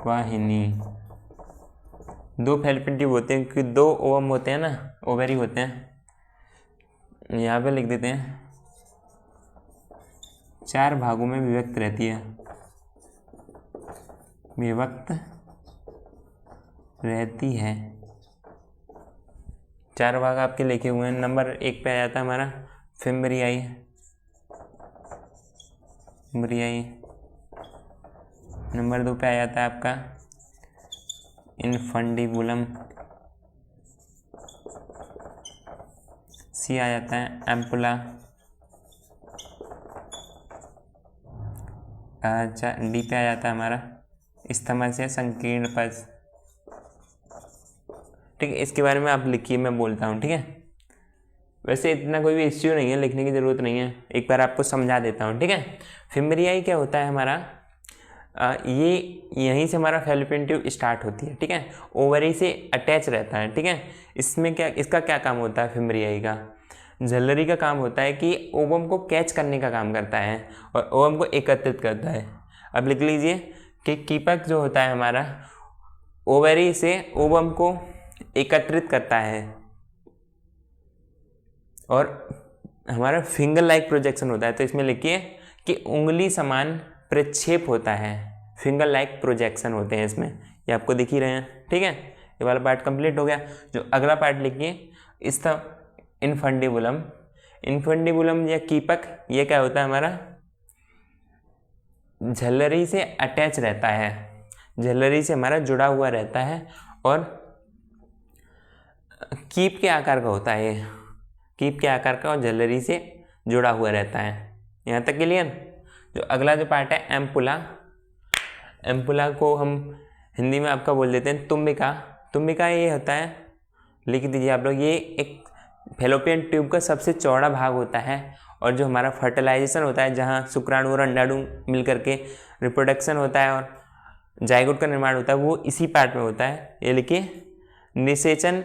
वाहिनी। 2 फैलोपियन ट्यूब होते हैं, क्योंकि 2 ओवम होते हैं ना, ओवरी होते हैं। यहाँ पे लिख देते हैं 4 भागों में विभक्त रहती है, विभक्त रहती है। 4 भाग आपके लिखे हुए हैं। नंबर 1 पे आ जाता है हमारा फिम्ब्रियाई, नंबर 2 पे आ जाता है आपका इनफंडिबुलम, सी आ जाता है एम्पुला, अच्छा डी पे आ जाता है हमारा स्थमस या संकीर्ण पस, ठीक है। इसके बारे में आप लिखिए, मैं बोलता हूँ, ठीक है। वैसे इतना कोई भी इश्यू नहीं है, लिखने की ज़रूरत नहीं है, एक बार आपको समझा देता हूँ, ठीक है। फिम्ब्रियाई क्या होता है हमारा, ये यहीं से हमारा फैलोपियन ट्यूब स्टार्ट होती है, ठीक है, ओवरी से अटैच रहता है, ठीक है। इसमें क्या, इसका क्या काम होता है फिम्ब्रियाई का, झल्लरी का काम होता है कि ओवम को कैच करने का काम करता है और ओवम को एकत्रित करता है। अब लिख लीजिए कि कीपक जो होता है हमारा ओवरी से ओवम को एकत्रित करता है और हमारा फिंगर लाइक प्रोजेक्शन होता है। तो इसमें लिखिए कि उंगली समान प्रक्षेप होता है, फिंगर लाइक प्रोजेक्शन होते हैं इसमें, ये आपको दिख ही रहे हैं, ठीक है। ये वाला पार्ट कंप्लीट हो गया। जो अगला पार्ट लिखिए इसका इनफंडिबुलम, इनफंडिबुलम या कीपक, ये क्या होता है हमारा, झल्लरी से अटैच रहता है, झल्लरी से हमारा जुड़ा हुआ रहता है और कीप के आकार का होता है, ये कीप के आकार का और झल्लरी से जुड़ा हुआ रहता है। यहाँ तक क्लियर। जो अगला जो पार्ट है एम्पुला, एम्पुला को हम हिंदी में आपका बोल देते हैं तुम्बिका, तुम्बिका ये होता है, लिख दीजिए आप लोग, ये एक फैलोपियन ट्यूब का सबसे चौड़ा भाग होता है और जो हमारा फर्टिलाइजेशन होता है, जहाँ शुक्राणु और अंडाणु मिल करके रिप्रोडक्शन होता है और जाइगोट का निर्माण होता है, वो इसी पार्ट में होता है। ये लिखिए निषेचन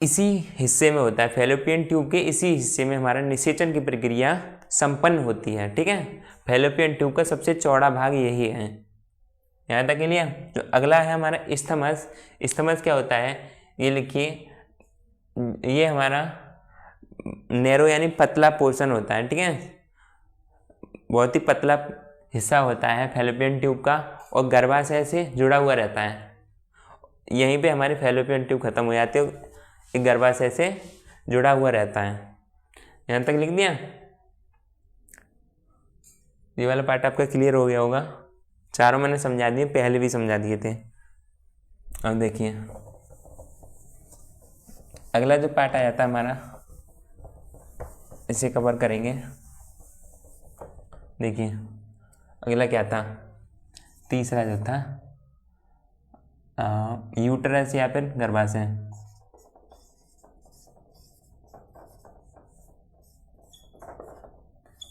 इसी हिस्से में होता है, फैलोपियन ट्यूब के इसी हिस्से में हमारा निषेचन की प्रक्रिया संपन्न होती है, ठीक है। फैलोपियन ट्यूब का सबसे चौड़ा भाग यही है। यहाँ तक क्लियर। जो अगला है हमारा स्थमस, स्थमस क्या होता है, ये लिखिए, ये हमारा नैरो यानी पतला पोर्शन होता है, ठीक है, बहुत ही पतला हिस्सा होता है फैलोपियन ट्यूब का और गर्भाशय से जुड़ा हुआ रहता है। यहीं पे हमारी फैलोपियन ट्यूब खत्म हो जाती है, एक गर्भाशय से जुड़ा हुआ रहता है। यहाँ तक लिख दिया। ये वाला पार्ट आपका क्लियर हो गया होगा। चारों मैंने समझा दिए, पहले भी समझा दिए थे। अब देखिए अगला जो पार्ट आ जाता है हमारा, इसे कवर करेंगे। देखिए अगला क्या था, तीसरा जो था यूट्रस या फिर गर्भाशय।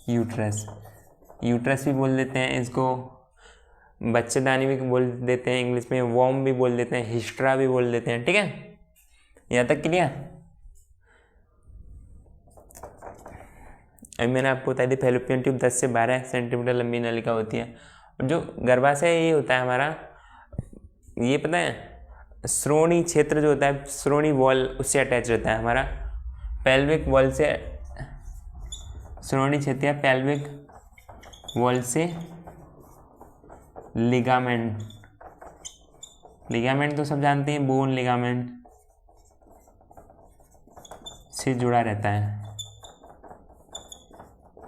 यूट्रस, यूट्रस भी बोल देते हैं इसको, बच्चेदानी भी बोल देते हैं, इंग्लिश में वॉर्म भी बोल देते हैं, हिस्ट्रा भी बोल देते हैं, ठीक है। यहाँ तक क्लियर। अभी मैंने आपको बता दी फैलोपियन ट्यूब 10 से 12 सेंटीमीटर लंबी नलिका होती है। और जो गर्भाशय ये होता है हमारा, ये पता है श्रोणी क्षेत्र जो होता है, श्रोणी वॉल उससे अटैच रहता है हमारा, पेल्विक वॉल से, श्रोणी क्षेत्र या पेल्विक वॉल से लिगामेंट, लिगामेंट तो सब जानते हैं, बोन लिगामेंट से जुड़ा रहता है।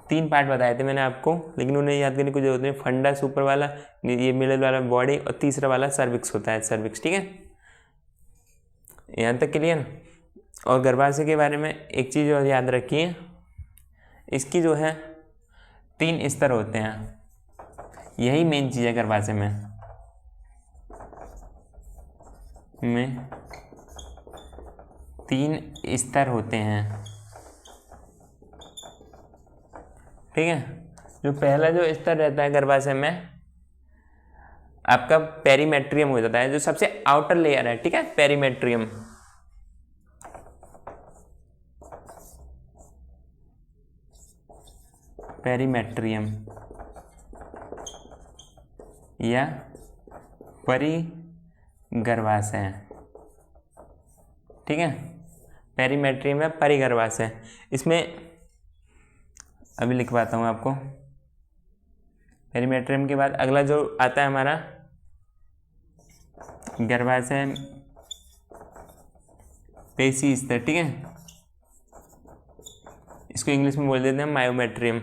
3 पार्ट बताए थे मैंने आपको, लेकिन उन्हें याद करने की जरूरत नहीं। फंडा सुपर वाला, ये मिडल वाला बॉडी, और तीसरा वाला सर्विक्स होता है, सर्विक्स। ठीक है, यहाँ तक क्लियर। और गर्भाशय के बारे में एक चीज़ और याद रखिए, इसकी जो है 3 स्तर होते हैं, यही मेन चीज़ है गर्भाशय में 3 स्तर होते हैं। ठीक है, जो पहला जो स्तर रहता है गर्भाशय में आपका पेरीमेट्रियम हो जाता है, जो सबसे आउटर लेयर है। ठीक है, पेरीमेट्रियम। पेरीमेट्रियम या परिगर्भाशय। ठीक है, पेरीमेट्रियम या परिगर्भाशय। इसमें अभी लिखवाता हूँ आपको। पेरीमेट्रियम के बाद अगला जो आता है हमारा गर्भाशय पेशी स्तर। ठीक है, इसको इंग्लिश में बोल देते हैं मायोमेट्रियम।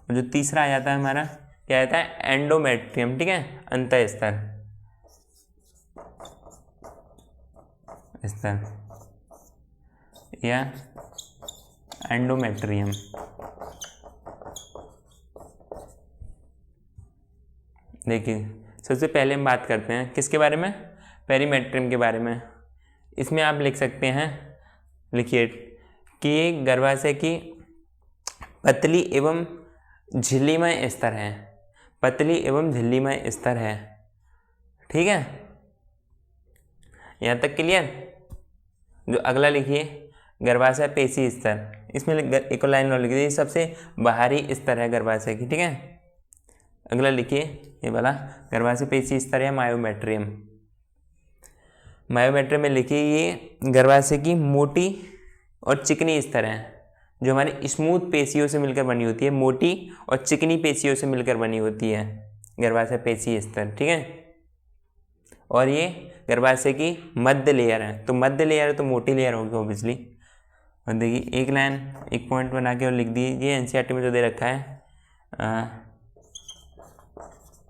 और जो तीसरा आ जाता है हमारा, क्या आता है, एंडोमेट्रियम। ठीक है, अंतः स्तर या एंडोमेट्रियम। देखिए, सबसे पहले हम बात करते हैं किसके बारे में, पेरीमेट्रियम के बारे में। इसमें आप लिख सकते हैं, लिखिए कि गर्भाशय की पतली एवं झिल्लीमय स्तर है, पतली एवं झिल्लीमय स्तर है। ठीक है, यहाँ तक क्लियर। जो अगला लिखिए गर्भाशय पेशी स्तर, इसमें एक लाइन और लिख दीजिए, सबसे बाहरी स्तर है गर्भाशय की। ठीक है, अगला लिखिए ये वाला गर्भाशय पेशी स्तर है मायोमेट्रियम। मायोमेट्रियम में लिखिए ये गर्भाशय की मोटी और चिकनी स्तर है, जो हमारी स्मूथ पेशियों से मिलकर बनी होती है, मोटी और चिकनी पेशियों से मिलकर बनी होती है गर्भाशय पेशी स्तर। ठीक है, और ये गर्भाशय की मध्य लेयर है, तो मध्य लेयर है तो मोटी लेयर होगी ऑब्वियसली। और देखिए एक लाइन एक पॉइंट बना के और लिख दीजिए, एनसीईआरटी में जो दे रखा है,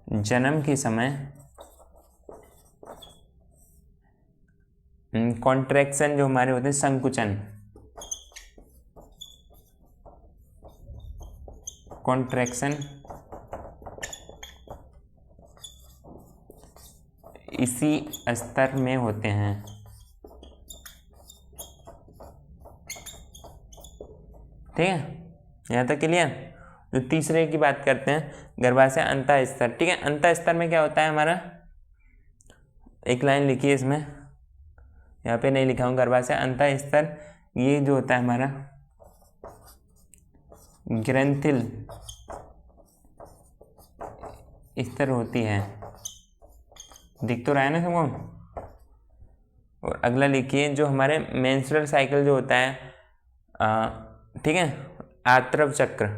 जन्म के समय कॉन्ट्रैक्शन जो हमारे होते हैं, संकुचन, कॉन्ट्रैक्शन इसी स्तर में होते हैं। ठीक है, यहाँ तक क्लियर। जो तीसरे की बात करते हैं, गर्भाशय अंतः स्तर। ठीक है, अंतः स्तर में क्या होता है हमारा, एक लाइन लिखिए इसमें, यहाँ पे नहीं लिखा हूँ। गर्भाशय अंतः स्तर ये जो होता है हमारा ग्रंथिल स्तर होती है, दिख तो रहा है ना सबको। और अगला लिखिए जो हमारे मेंस्ट्रुअल साइकिल जो होता है, ठीक है, आर्तव चक्र,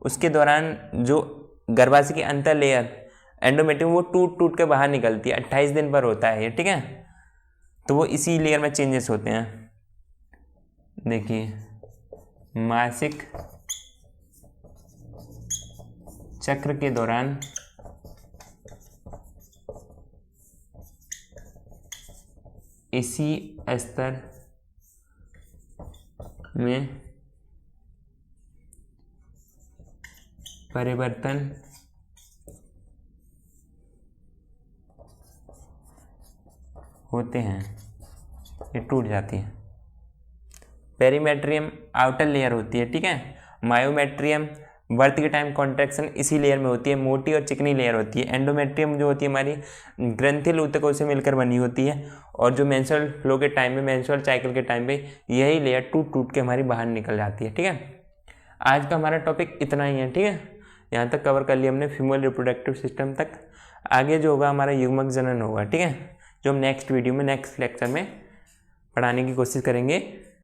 उसके दौरान जो गर्भाशय की अंतर लेयर एंडोमेट्रियम वो टूट टूट के बाहर निकलती है, 28 दिन पर होता है ये। ठीक है, तो वो इसी लेयर में चेंजेस होते हैं। देखिए मासिक चक्र के दौरान इसी स्तर में परिवर्तन होते हैं, ये टूट जाती है। पेरीमेट्रियम आउटर लेयर होती है। ठीक है, मायोमेट्रियम बर्थ के टाइम कॉन्ट्रैक्शन इसी लेयर में होती है, मोटी और चिकनी लेयर होती है। एंडोमेट्रियम जो होती है हमारी ग्रंथिल ऊतकों से मिलकर बनी होती है, और जो मेंस्ट्रुअल फ्लो के टाइम में, मेंस्ट्रुअल साइकिल के टाइम पे यही लेयर टूट टूट के हमारी बाहर निकल जाती है। ठीक है, आज का हमारा टॉपिक इतना ही है। ठीक है, यहाँ तक कवर कर लिया हमने फीमेल रिप्रोडक्टिव सिस्टम तक। आगे जो होगा हमारा युग्मक जनन होगा। ठीक है, जो हम नेक्स्ट वीडियो में, नेक्स्ट लेक्चर में पढ़ाने की कोशिश करेंगे।